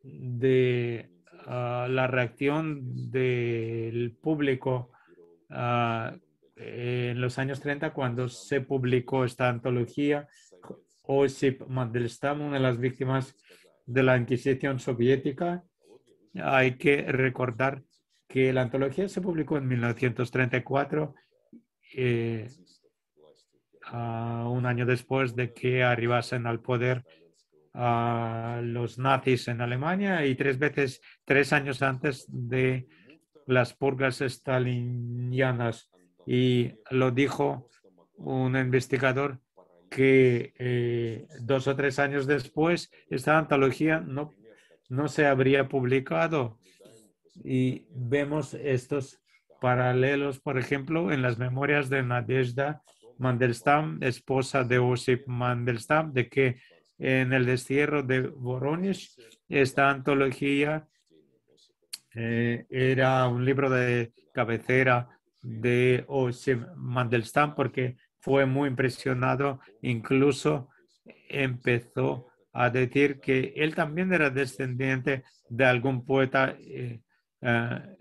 de la reacción del público en los años 30 cuando se publicó esta antología. Osip Mandelstam, una de las víctimas de la Inquisición soviética. Hay que recordar que la antología se publicó en 1934, un año después de que arribasen al poder los nazis en Alemania y 3 años antes de las purgas stalinianas. Y lo dijo un investigador que 2 o 3 años después esta antología no se habría publicado. Y vemos estos paralelos, por ejemplo, en las memorias de Nadezhda Mandelstam, esposa de Osip Mandelstam, de que en el destierro de Voronezh, esta antología era un libro de cabecera de Osip Mandelstam porque fue muy impresionado, incluso empezó a decir que él también era descendiente de algún poeta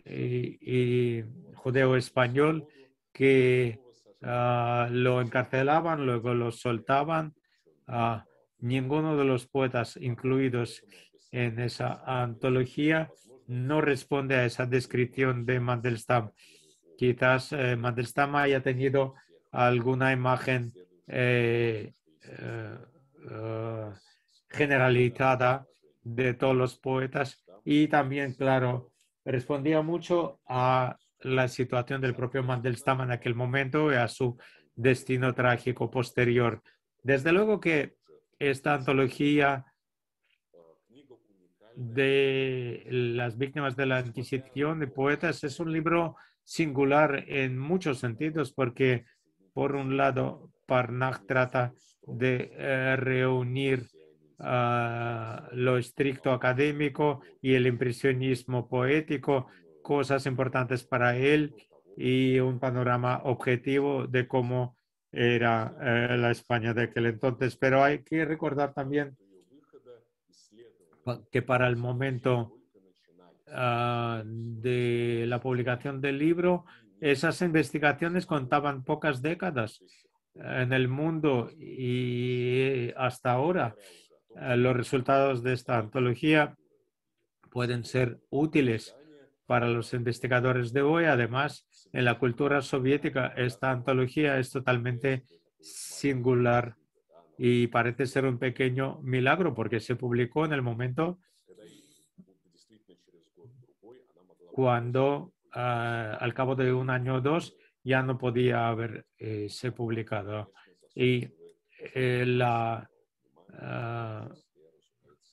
y judeo español que lo encarcelaban, luego lo soltaban. Ninguno de los poetas incluidos en esa antología no responde a esa descripción de Mandelstam. Quizás Mandelstam haya tenido alguna imagen generalizada de todos los poetas y también, claro, respondía mucho a la situación del propio Mandelstam en aquel momento y a su destino trágico posterior. Desde luego que esta antología de las víctimas de la Inquisición de poetas es un libro singular en muchos sentidos porque, por un lado, Parnaj trata de reunir lo estricto académico y el impresionismo poético, cosas importantes para él y un panorama objetivo de cómo era la España de aquel entonces. Pero hay que recordar también que para el momento de la publicación del libro, esas investigaciones contaban pocas décadas en el mundo y hasta ahora los resultados de esta antología pueden ser útiles para los investigadores de hoy. Además, en la cultura soviética, esta antología es totalmente singular y parece ser un pequeño milagro porque se publicó en el momento cuando al cabo de un año o dos ya no podía haberse publicado. Y la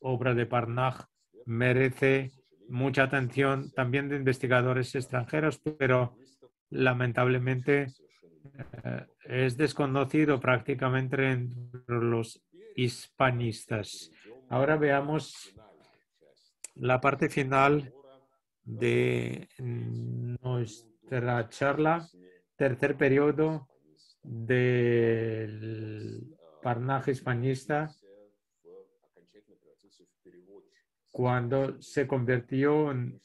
obra de Parnaj merece mucha atención también de investigadores extranjeros, pero lamentablemente es desconocido prácticamente entre los hispanistas. Ahora veamos la parte final de nuestra charla, tercer periodo del Parnaj hispanista, cuando se convirtió en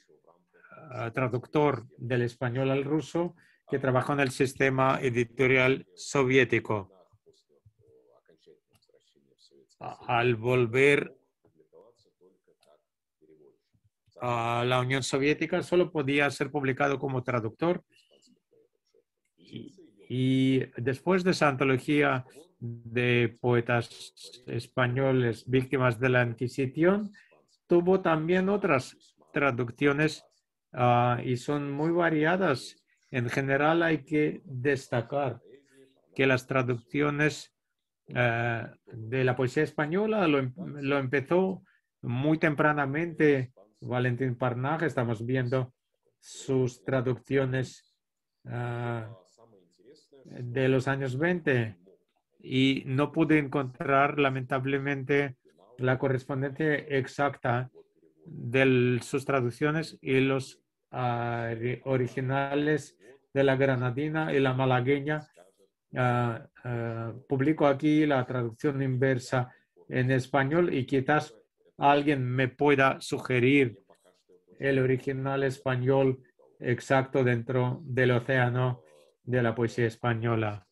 traductor del español al ruso, que trabajó en el sistema editorial soviético. Al volver a la Unión Soviética, solo podía ser publicado como traductor. Y después de esa antología de poetas españoles víctimas de la Inquisición, tuvo también otras traducciones y son muy variadas. En general hay que destacar que las traducciones de la poesía española lo empezó muy tempranamente Valentín Parnaj. Estamos viendo sus traducciones de los años 20 y no pude encontrar lamentablemente la correspondencia exacta de sus traducciones y los originales de la granadina y la malagueña. Publico aquí la traducción inversa en español y quizás alguien me pueda sugerir el original español exacto dentro del océano de la poesía española.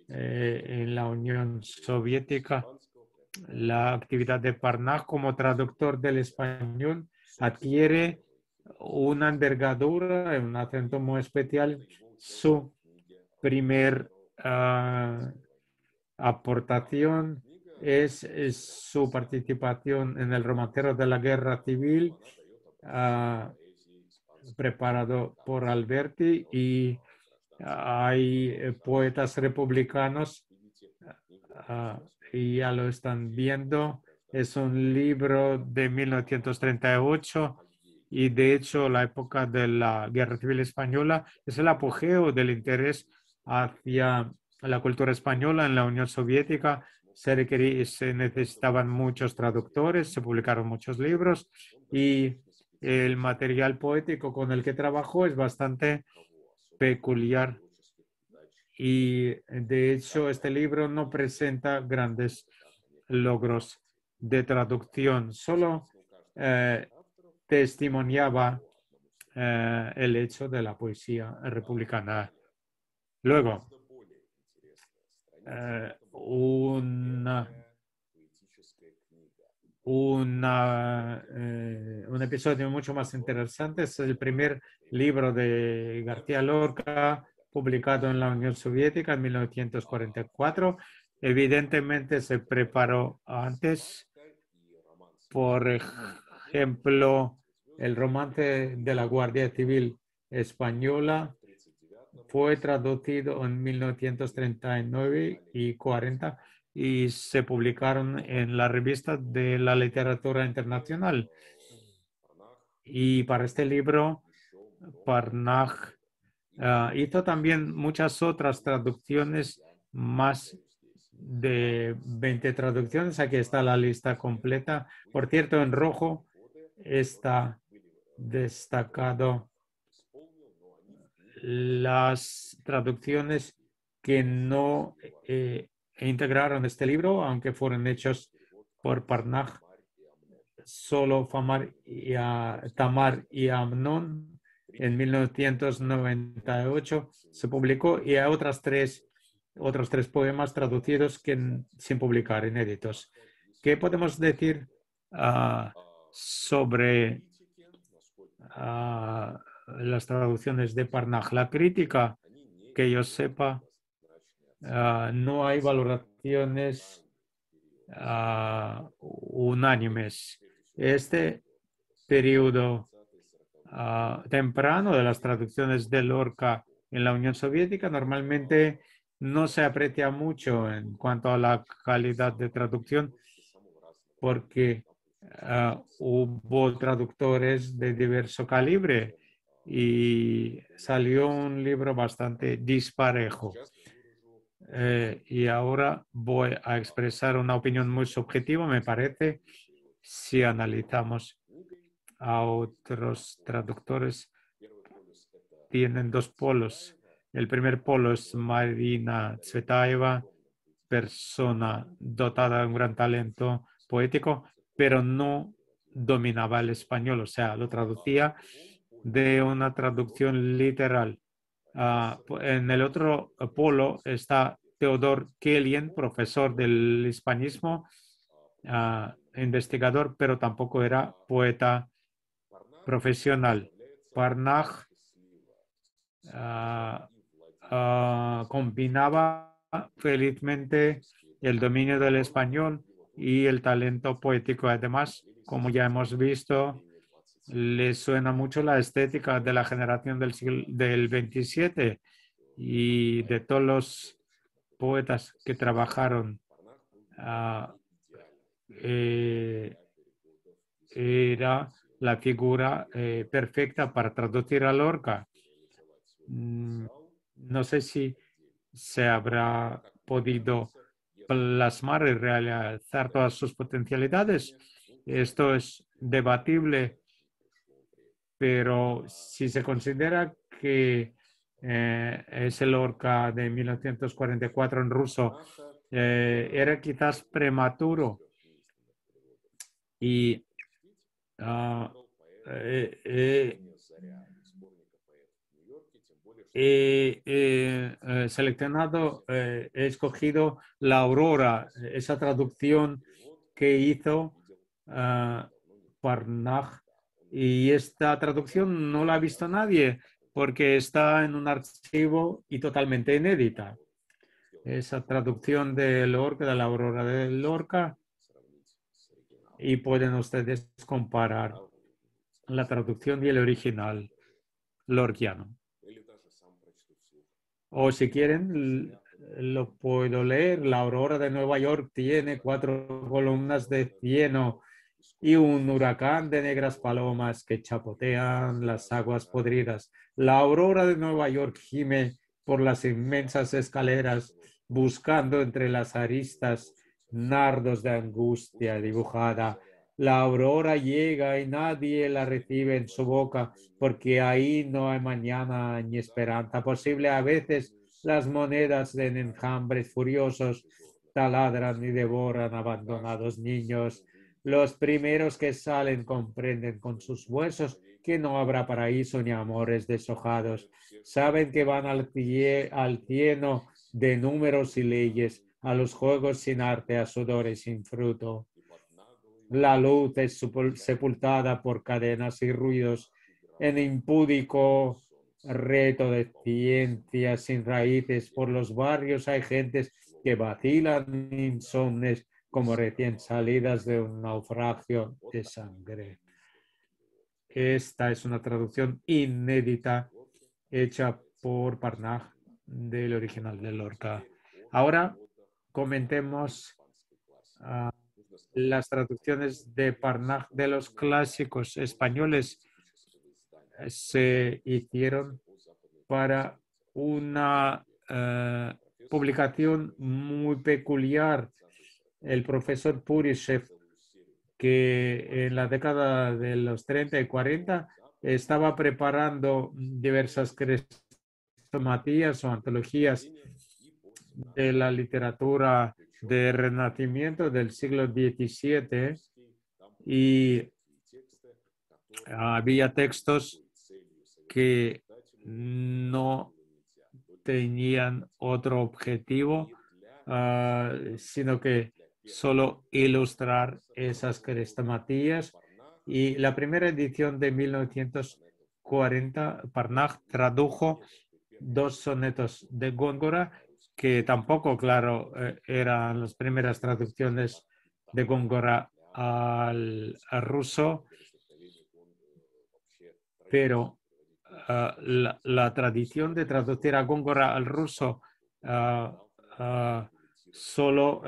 En la Unión Soviética, la actividad de Parnaj como traductor del español adquiere una envergadura, un acento muy especial. Su primer aportación es su participación en el romancero de la Guerra Civil, preparado por Alberti, y hay poetas republicanos y ya lo están viendo. Es un libro de 1938 y de hecho la época de la Guerra Civil Española es el apogeo del interés hacia la cultura española en la Unión Soviética. Se necesitaban muchos traductores, se publicaron muchos libros y el material poético con el que trabajó es bastante peculiar. Y de hecho este libro no presenta grandes logros de traducción, solo testimoniaba el hecho de la poesía republicana. Luego, una un episodio mucho más interesante. Es el primer libro de García Lorca publicado en la Unión Soviética en 1944. Evidentemente se preparó antes. Por ejemplo, el romance de la Guardia Civil Española fue traducido en 1939 y 40 y se publicaron en la revista de la literatura internacional. Y para este libro, Parnaj hizo también muchas otras traducciones, más de 20 traducciones. Aquí está la lista completa. Por cierto, en rojo está destacado las traducciones que no integraron este libro, aunque fueron hechos por Parnaj. Solo Tamar y Amnon en 1998 se publicó, y hay otros tres poemas traducidos sin publicar, inéditos. ¿Qué podemos decir sobre las traducciones de Parnaj? La crítica, que yo sepa, no hay valoraciones unánimes. Este periodo temprano de las traducciones de Lorca en la Unión Soviética normalmente no se aprecia mucho en cuanto a la calidad de traducción, porque hubo traductores de diverso calibre y salió un libro bastante disparejo. Y ahora voy a expresar una opinión muy subjetiva, me parece. Si analizamos a otros traductores, tienen dos polos. El primer polo es Marina Tsvetaeva, persona dotada de un gran talento poético, pero no dominaba el español, o sea, lo traducía de una traducción literal. En el otro polo está Theodor Kelien, profesor del hispanismo, investigador, pero tampoco era poeta profesional. Parnaj combinaba felizmente el dominio del español y el talento poético. Además, como ya hemos visto, le suena mucho la estética de la generación del 27 y de todos los poetas que trabajaron. Era la figura perfecta para traducir a Lorca. No sé si se habrá podido plasmar y realizar todas sus potencialidades. Esto es debatible, pero si se considera que es el Lorca de 1944 en ruso, era quizás prematuro y seleccionado, he escogido La Aurora, esa traducción que hizo Parnaj, y esta traducción no la ha visto nadie porque está en un archivo y totalmente inédita. Esa traducción de Lorca, de La Aurora de Lorca, y pueden ustedes comparar la traducción y el original lorquiano. O si quieren, lo puedo leer. La Aurora de Nueva York tiene 4 columnas de cieno y un huracán de negras palomas que chapotean las aguas podridas. La Aurora de Nueva York gime por las inmensas escaleras, buscando entre las aristas nardos de angustia dibujada. La aurora llega y nadie la recibe en su boca, porque ahí no hay mañana ni esperanza posible. A veces las monedas en enjambres furiosos taladran y devoran abandonados niños. Los primeros que salen comprenden con sus huesos que no habrá paraíso ni amores deshojados. Saben que van al cieno de números y leyes, a los juegos sin arte, a sudores sin fruto. La luz es sepultada por cadenas y ruidos en impúdico reto de ciencias sin raíces. Por los barrios hay gentes que vacilan insomnes como recién salidas de un naufragio de sangre. Esta es una traducción inédita hecha por Parnaj del original de Lorca. Ahora comentemos las traducciones de Parnaj de los clásicos españoles. Se hicieron para una publicación muy peculiar. El profesor Purishev, que en la década de los 30 y 40 estaba preparando diversas crestomatías o antologías de la literatura de Renacimiento del siglo XVII, y había textos que no tenían otro objetivo, sino que solo ilustrar esas crestomatías. Y la primera edición de 1940, Parnaj tradujo 2 sonetos de Góngora, que tampoco, claro, eran las primeras traducciones de Góngora al ruso, pero la tradición de traducir a Góngora al ruso solo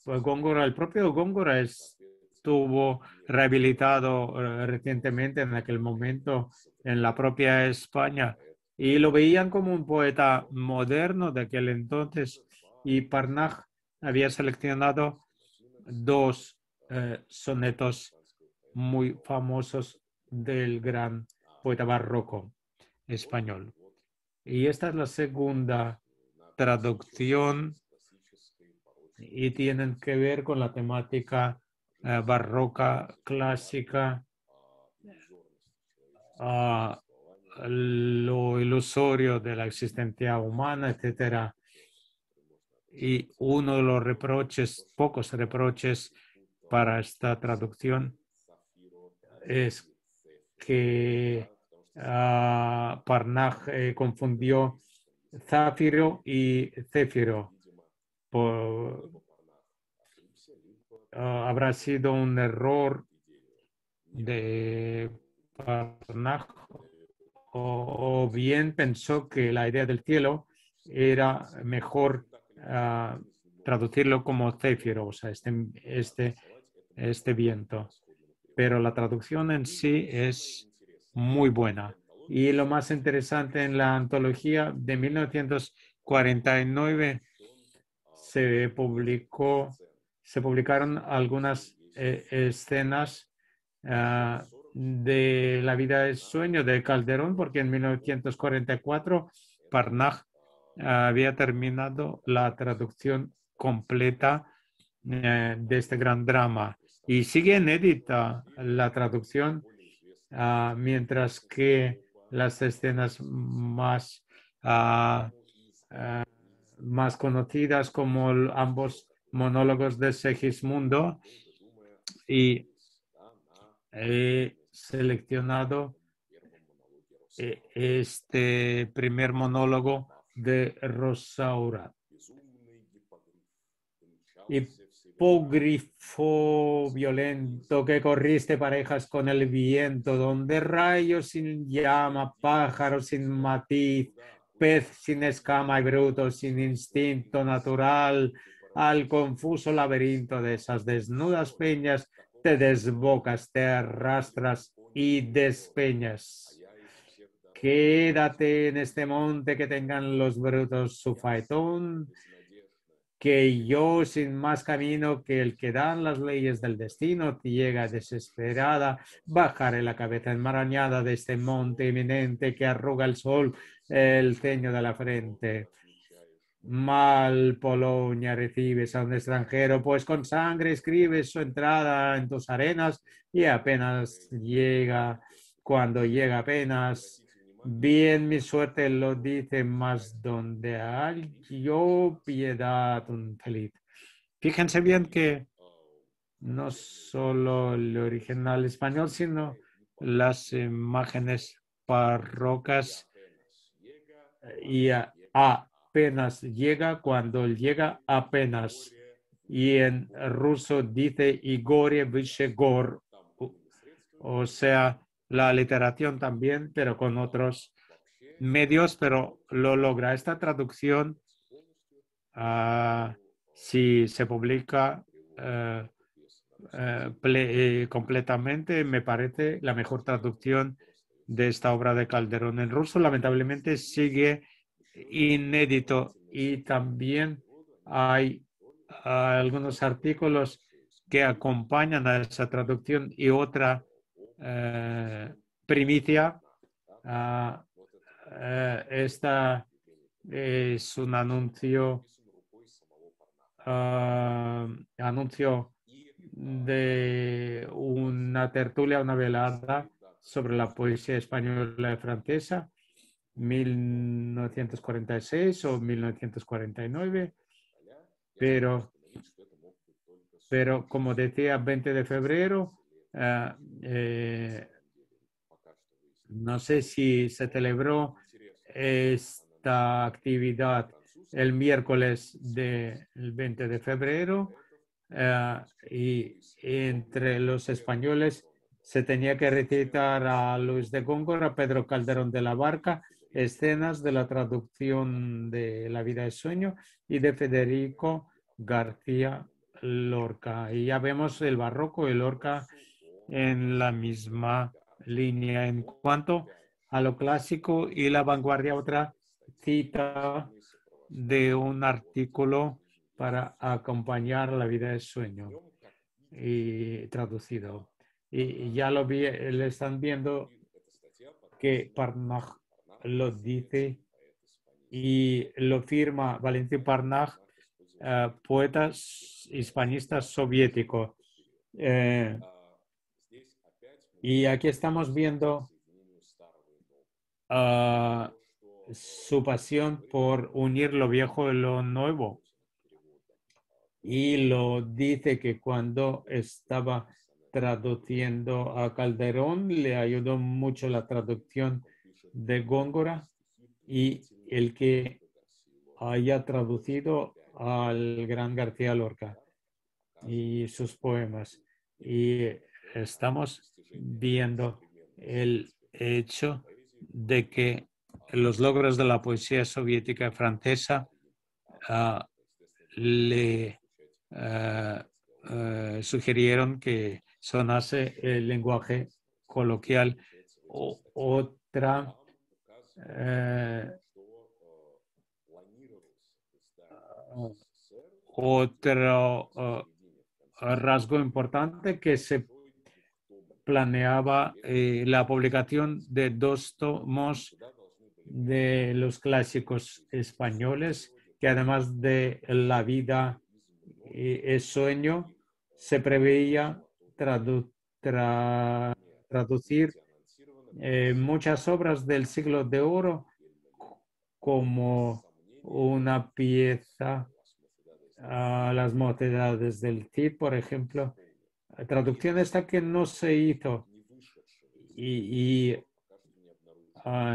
Góngora, el propio Góngora estuvo rehabilitado recientemente en aquel momento en la propia España, y lo veían como un poeta moderno de aquel entonces, y Parnaj había seleccionado 2 sonetos muy famosos del gran poeta barroco español. Y esta es la segunda traducción y tienen que ver con la temática barroca clásica, lo ilusorio de la existencia humana, etcétera. Y uno de los reproches, pocos reproches para esta traducción, es que Parnaj confundió zafiro y céfiro. Habrá sido un error de Parnaj, o bien pensó que la idea del cielo era mejor traducirlo como céfiro, o sea, este viento. Pero la traducción en sí es muy buena. Y lo más interesante, en la antología de 1949 se publicaron algunas escenas de la vida del sueño de Calderón, porque en 1944 Parnaj había terminado la traducción completa de este gran drama. Y sigue inédita la traducción, mientras que las escenas más conocidas, como ambos monólogos de Segismundo, y he seleccionado este primer monólogo de Rosaura. Hipógrifo violento, que corriste parejas con el viento, donde rayos sin llama, pájaros sin matiz, pez sin escama y bruto, sin instinto natural, al confuso laberinto de esas desnudas peñas, te desbocas, te arrastras y despeñas. Quédate en este monte, que tengan los brutos su faetón, que yo, sin más camino que el que dan las leyes del destino, llega desesperada, bajaré la cabeza enmarañada de este monte eminente que arruga el sol el ceño de la frente. Mal, Polonia, recibes a un extranjero, pues con sangre escribes su entrada en tus arenas, y apenas llega, cuando llega apenas, bien mi suerte lo dice, más donde hay yo piedad un feliz. Fíjense bien que no solo el original español, sino las imágenes barrocas y apenas llega cuando llega apenas. Y en ruso dice Igorie Vishegor, o sea, la literación también, pero con otros medios, pero lo logra. Esta traducción, si se publica completamente, me parece la mejor traducción de esta obra de Calderón en ruso. Lamentablemente sigue inédito y también hay algunos artículos que acompañan a esa traducción y otra primicia. Esta es un anuncio de una tertulia, una velada sobre la poesía española y francesa, 1946 o 1949, pero como decía, 20 de febrero, no sé si se celebró esta actividad el miércoles del 20 de febrero y entre los españoles se tenía que recitar a Luis de Góngora, a Pedro Calderón de la Barca, escenas de la traducción de La vida es sueño y de Federico García Lorca. Y ya vemos el barroco y Lorca en la misma línea. En cuanto a lo clásico y la vanguardia, otra cita de un artículo para acompañar La vida de sueño y traducido. Y ya lo le están viendo que Parnaj lo dice y lo firma Valentín Parnaj, poeta hispanista soviético. Y aquí estamos viendo su pasión por unir lo viejo y lo nuevo. Y lo dice que cuando estaba traduciendo a Calderón, le ayudó mucho la traducción de Góngora y el que haya traducido al gran García Lorca y sus poemas. Y estamos viendo el hecho de que los logros de la poesía soviética y francesa le sugirieron que sonase el lenguaje coloquial. Otro rasgo importante que se planeaba la publicación de 2 tomos de los clásicos españoles, que además de La vida es sueño, se preveía traducir muchas obras del siglo de oro como una pieza a las mocedades del Cid, por ejemplo. La traducción esta que no se hizo y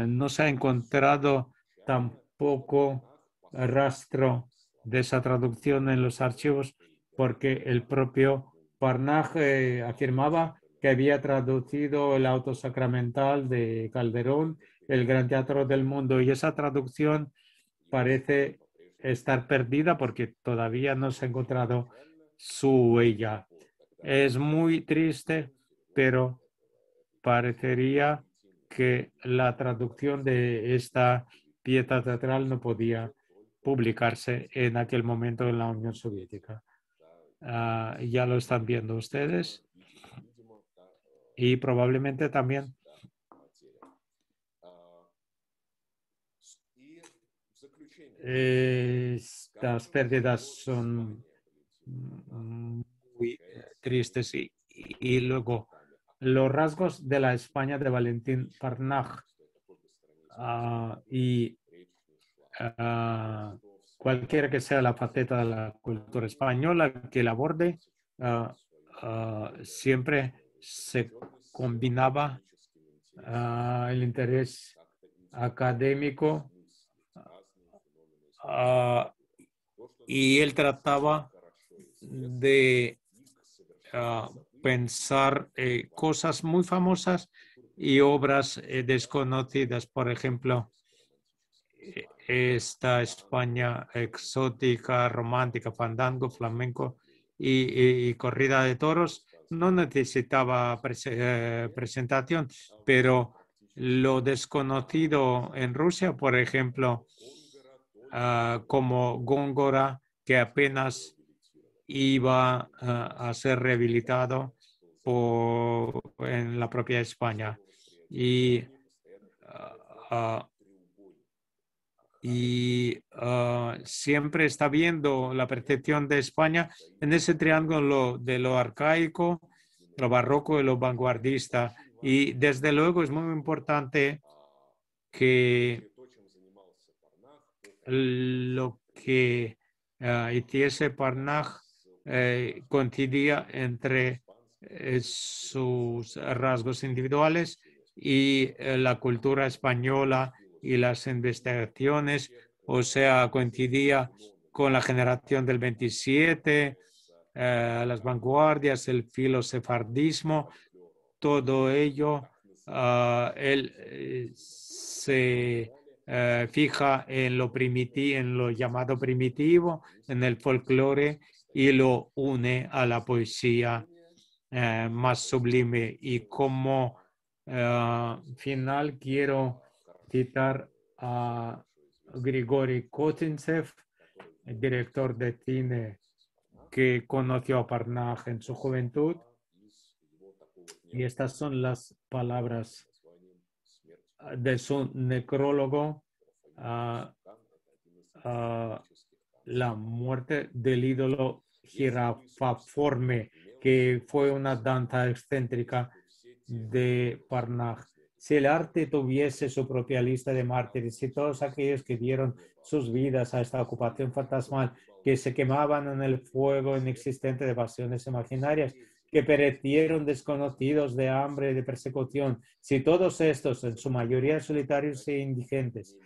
no se ha encontrado tampoco rastro de esa traducción en los archivos porque el propio Parnaj afirmaba que había traducido el auto sacramental de Calderón, el Gran Teatro del Mundo, y esa traducción parece estar perdida porque todavía no se ha encontrado su huella. Es muy triste, pero parecería que la traducción de esta pieza teatral no podía publicarse en aquel momento en la Unión Soviética. Ya lo están viendo ustedes y probablemente también estas pérdidas son muy tristes y luego los rasgos de la España de Valentín Parnaj y cualquiera que sea la faceta de la cultura española que la aborde, siempre se combinaba el interés académico y él trataba de pensar cosas muy famosas y obras desconocidas. Por ejemplo, esta España exótica, romántica, fandango, flamenco y corrida de toros no necesitaba presentación, pero lo desconocido en Rusia, por ejemplo, como Góngora, que apenas iba a ser rehabilitado en la propia España. Y siempre está viendo la percepción de España en ese triángulo de lo arcaico, lo barroco y lo vanguardista. Y desde luego es muy importante que lo que hiciese Parnaj coincidía entre sus rasgos individuales y la cultura española y las investigaciones, o sea, coincidía con la generación del 27, las vanguardias, el filosefardismo, todo ello, él se fija en en lo llamado primitivo, en el folclore y lo une a la poesía más sublime. Y como final quiero citar a Grigori Kotintsev, el director de cine que conoció a Parnaj en su juventud. Y estas son las palabras de su necrólogo, la muerte del ídolo girafaforme, que fue una danza excéntrica de Parnaj. Si el arte tuviese su propia lista de mártires y todos aquellos que dieron sus vidas a esta ocupación fantasmal, que se quemaban en el fuego inexistente de pasiones imaginarias, que perecieron desconocidos de hambre y de persecución, si todos estos, en su mayoría solitarios e indigentes,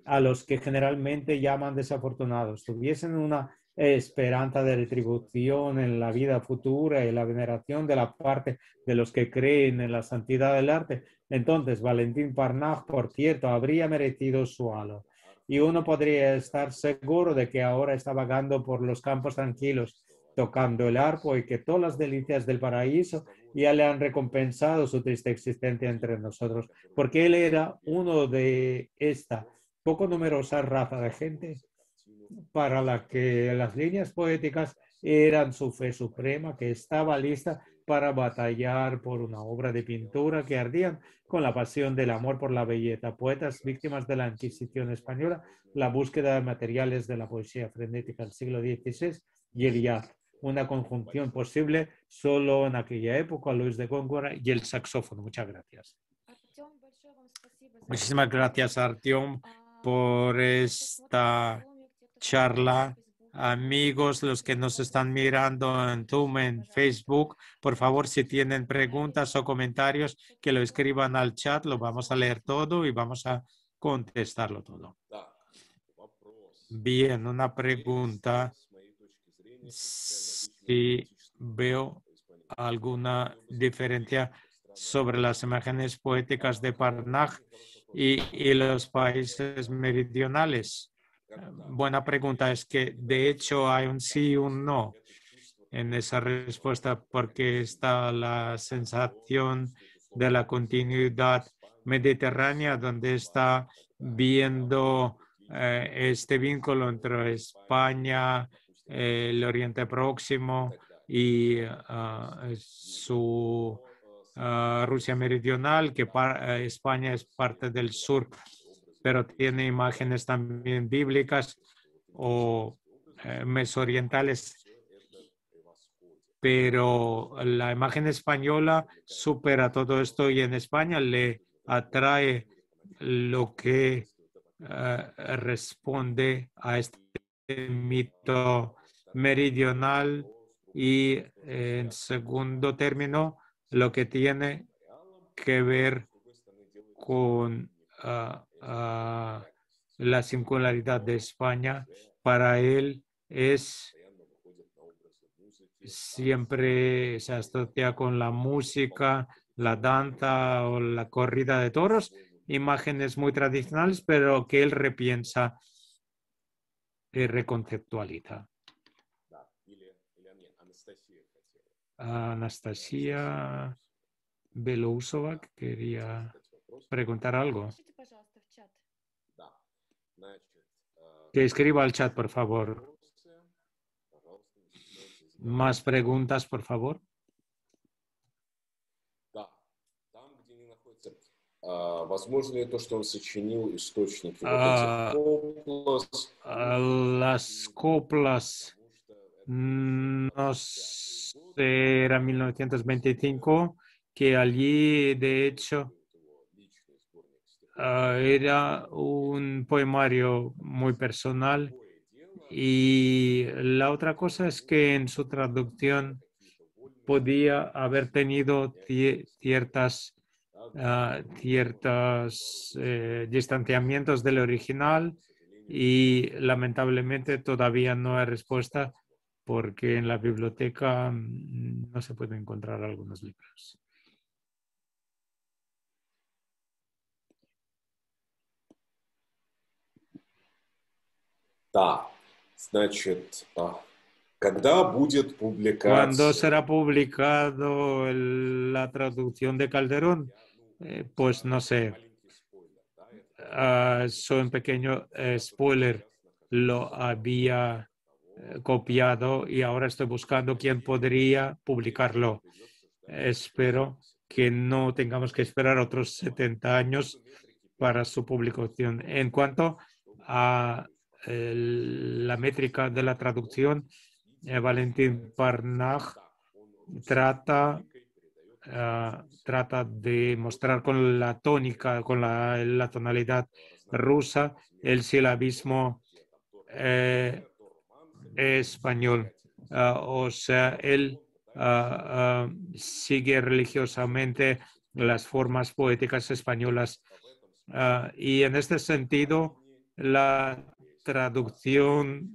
a los que generalmente llaman desafortunados, tuviesen una esperanza de retribución en la vida futura y la veneración de la parte de los que creen en la santidad del arte, entonces Valentín Parnaj, por cierto, habría merecido su halo. Y uno podría estar seguro de que ahora está vagando por los campos tranquilos, tocando el arco, y que todas las delicias del paraíso ya le han recompensado su triste existencia entre nosotros, porque él era uno de esta poco numerosa raza de gente para la que las líneas poéticas eran su fe suprema, que estaba lista para batallar por una obra de pintura, que ardían con la pasión del amor por la belleza. Poetas víctimas de la Inquisición española, la búsqueda de materiales de la poesía frenética del siglo XVI y el jazz. Una conjunción posible solo en aquella época, Luis de Góngora y el saxófono. Muchas gracias. Muchísimas gracias, Artyom, por esta charla. Amigos, los que nos están mirando en Zoom, en Facebook, por favor, si tienen preguntas o comentarios, que lo escriban al chat, lo vamos a leer todo y vamos a contestarlo todo. Bien, una pregunta. Si veo alguna diferencia sobre las imágenes poéticas de Parnaj y los países meridionales. Buena pregunta. Es que de hecho hay un sí y un no en esa respuesta, porque está la sensación de la continuidad mediterránea, donde está viendo este vínculo entre España, el Oriente Próximo y su Rusia meridional, que España es parte del sur, pero tiene imágenes también bíblicas o mesorientales. Pero la imagen española supera todo esto y en España le atrae lo que responde a este mito meridional Y en segundo término, lo que tiene que ver con la singularidad de España, para él es siempre se asocia con la música, la danza o la corrida de toros, imágenes muy tradicionales, pero que él repiensa y reconceptualiza. Anastasia Belousova quería preguntar algo. Que escriba al chat, por favor. Más preguntas, por favor. Возможно ли то, что он сочинил источники вот этих коплас? Las coplas, no sé, era 1925, que allí, de hecho, era un poemario muy personal. Y la otra cosa es que en su traducción podía haber tenido ciertos distanciamientos del original, y lamentablemente todavía no hay respuesta porque en la biblioteca no se pueden encontrar algunos libros. Да, значит, когда будет публикация? ¿Cuándo será publicado la traducción de Calderón? Pues no sé. Soy un pequeño spoiler. Lo había copiado y ahora estoy buscando quién podría publicarlo. Espero que no tengamos que esperar otros 70 años para su publicación. En cuanto a la métrica de la traducción, Valentín Parnaj trata de mostrar con la tónica, con la tonalidad rusa, el silabismo español. O sea, él sigue religiosamente las formas poéticas españolas. Y en este sentido, la traducción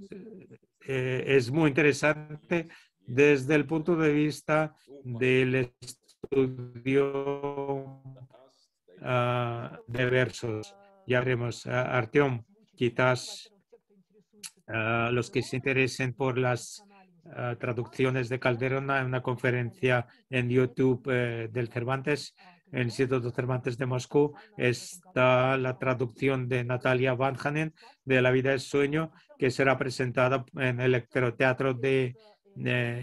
es muy interesante desde el punto de vista del estudio de versos. Ya veremos, Artyom, quizás los que se interesen por las traducciones de Calderón, hay una conferencia en YouTube del Cervantes, en el Instituto Cervantes de Moscú. Está la traducción de Natalia Vanhanen de La vida es sueño, que será presentada en el Electroteatro de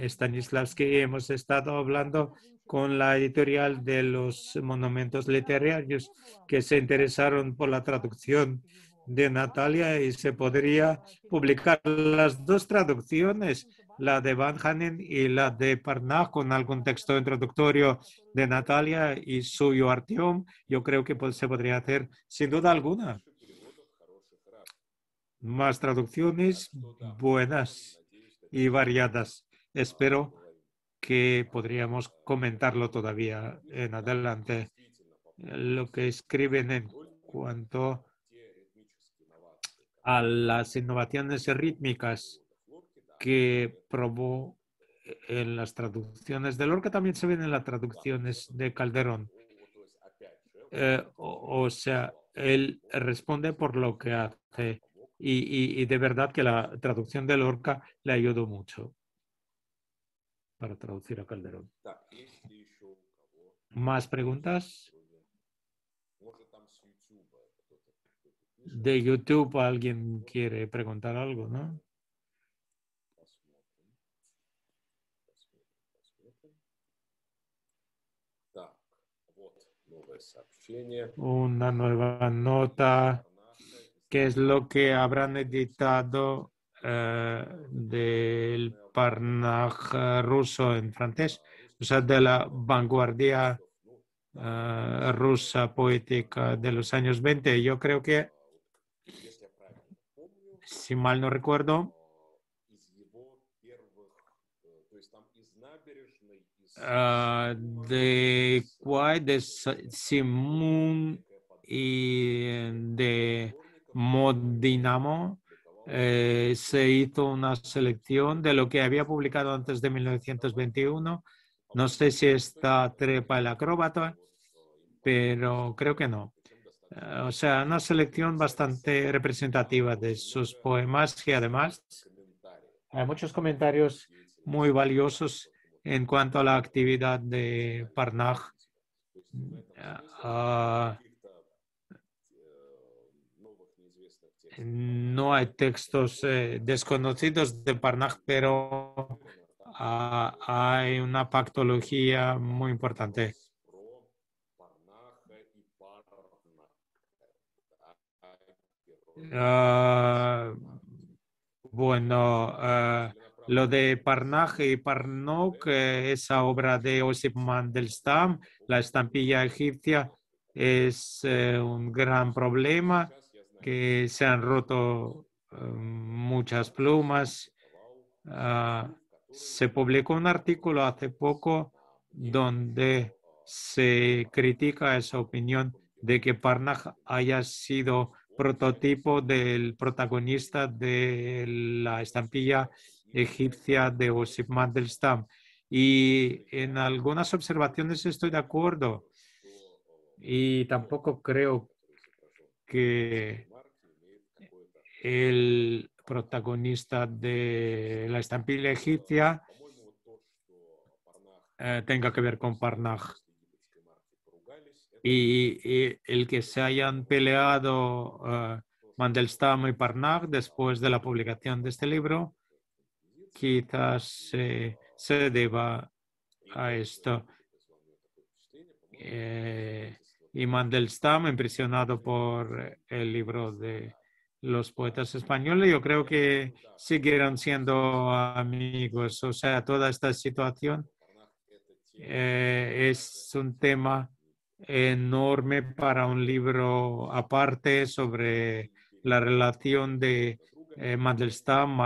Stanislavski. Hemos estado hablando con la editorial de los monumentos literarios que se interesaron por la traducción de Natalia, y se podría publicar las dos traducciones, la de Vanhanen y la de Parnaj, con algún texto introductorio de Natalia y suyo Artyom. Yo creo que se podría hacer sin duda alguna. Más traducciones buenas y variadas. Espero que podríamos comentarlo todavía en adelante. Lo que escriben en cuanto a las innovaciones rítmicas que probó en las traducciones de Lorca, también se ven en las traducciones de Calderón. O sea, él responde por lo que hace, y de verdad que la traducción de Lorca le ayudó mucho para traducir a Calderón. ¿Más preguntas? De YouTube alguien quiere preguntar algo, ¿no? Una nueva nota. ¿Qué es lo que habrán editado del Parnaj ruso en francés? O sea, de la vanguardia rusa poética de los años 20. Yo creo que, si mal no recuerdo, de Kuwait, de Simun y de Mod Dinamo. Se hizo una selección de lo que había publicado antes de 1921. No sé si está Trepa el acróbata, pero creo que no. O sea, una selección bastante representativa de sus poemas y además hay muchos comentarios muy valiosos en cuanto a la actividad de Parnaj. No hay textos desconocidos de Parnaj, pero hay una pactología muy importante. Lo de Parnaj y Parnok, esa obra de Osip Mandelstam, la estampilla egipcia, es un gran problema, que se han roto muchas plumas. Se publicó un artículo hace poco donde se critica esa opinión de que Parnaj haya sido prototipo del protagonista de la estampilla egipcia de Osip Mandelstam. Y en algunas observaciones estoy de acuerdo. Y tampoco creo que el protagonista de la estampilla egipcia tenga que ver con Parnaj. Y el que se hayan peleado Mandelstam y Parnaj después de la publicación de este libro, quizás se deba a esto. Y Mandelstam, impresionado por el libro de los poetas españoles, yo creo que siguieron siendo amigos. O sea, toda esta situación es un tema enorme para un libro aparte sobre la relación de Mandelstam,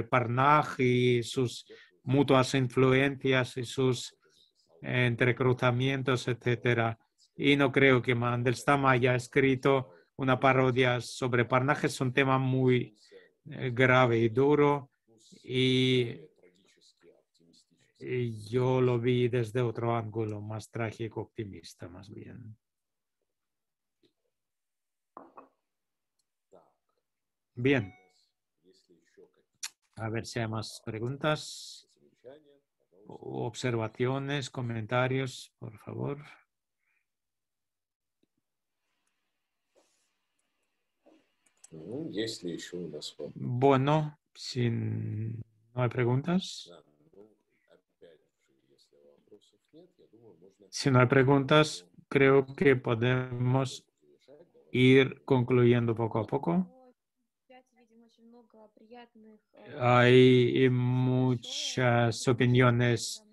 Parnaj y sus mutuas influencias y sus entrecruzamientos, etcétera. Y no creo que Mandelstam haya escrito una parodia sobre Parnaj. Es un tema muy grave y duro y yo lo vi desde otro ángulo, más trágico, optimista, más bien. Bien. A ver si hay más preguntas, observaciones, comentarios, por favor. Bueno, si no hay preguntas. Si no hay preguntas, creo que podemos ir concluyendo poco a poco. Hay muchas opiniones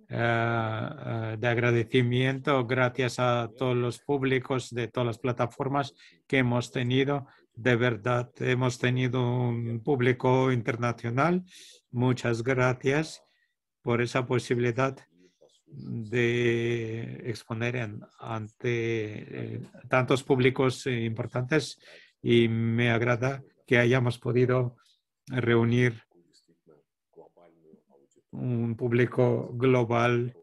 de agradecimiento gracias a todos los públicos de todas las plataformas que hemos tenido. De verdad, hemos tenido un público internacional. Muchas gracias por esa posibilidad de exponer ante tantos públicos importantes y me agrada que hayamos podido reunir un público global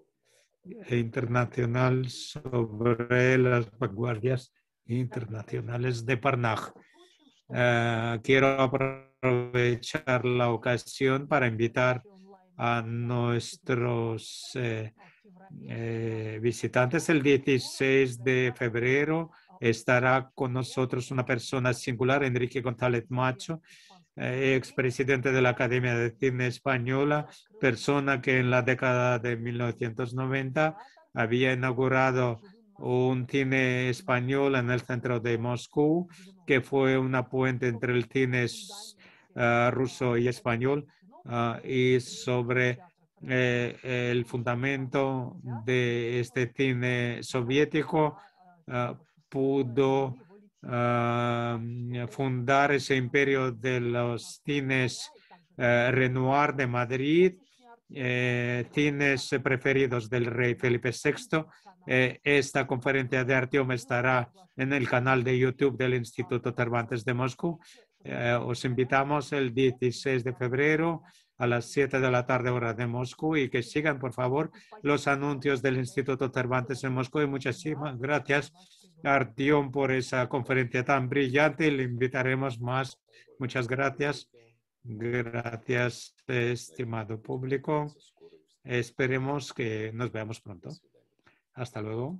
e internacional sobre las vanguardias internacionales de Parnaj. Quiero aprovechar la ocasión para invitar a nuestros visitantes. El 16 de febrero estará con nosotros una persona singular, Enrique González Macho, expresidente de la Academia de Cine Española, persona que en la década de 1990 había inaugurado un cine español en el centro de Moscú, que fue una puente entre el cine ruso y español, y sobre el fundamento de este cine soviético pudo fundar ese imperio de los cines Renoir de Madrid tienes preferidos del rey Felipe VI. Esta conferencia de Artyom estará en el canal de YouTube del Instituto Cervantes de Moscú. Os invitamos el 16 de febrero a las 7 de la tarde hora de Moscú y que sigan por favor los anuncios del Instituto Cervantes en Moscú. Y muchísimas gracias a Artyom por esa conferencia tan brillante. Le invitaremos más. Muchas gracias. Gracias, estimado público. Esperemos que nos veamos pronto. Hasta luego.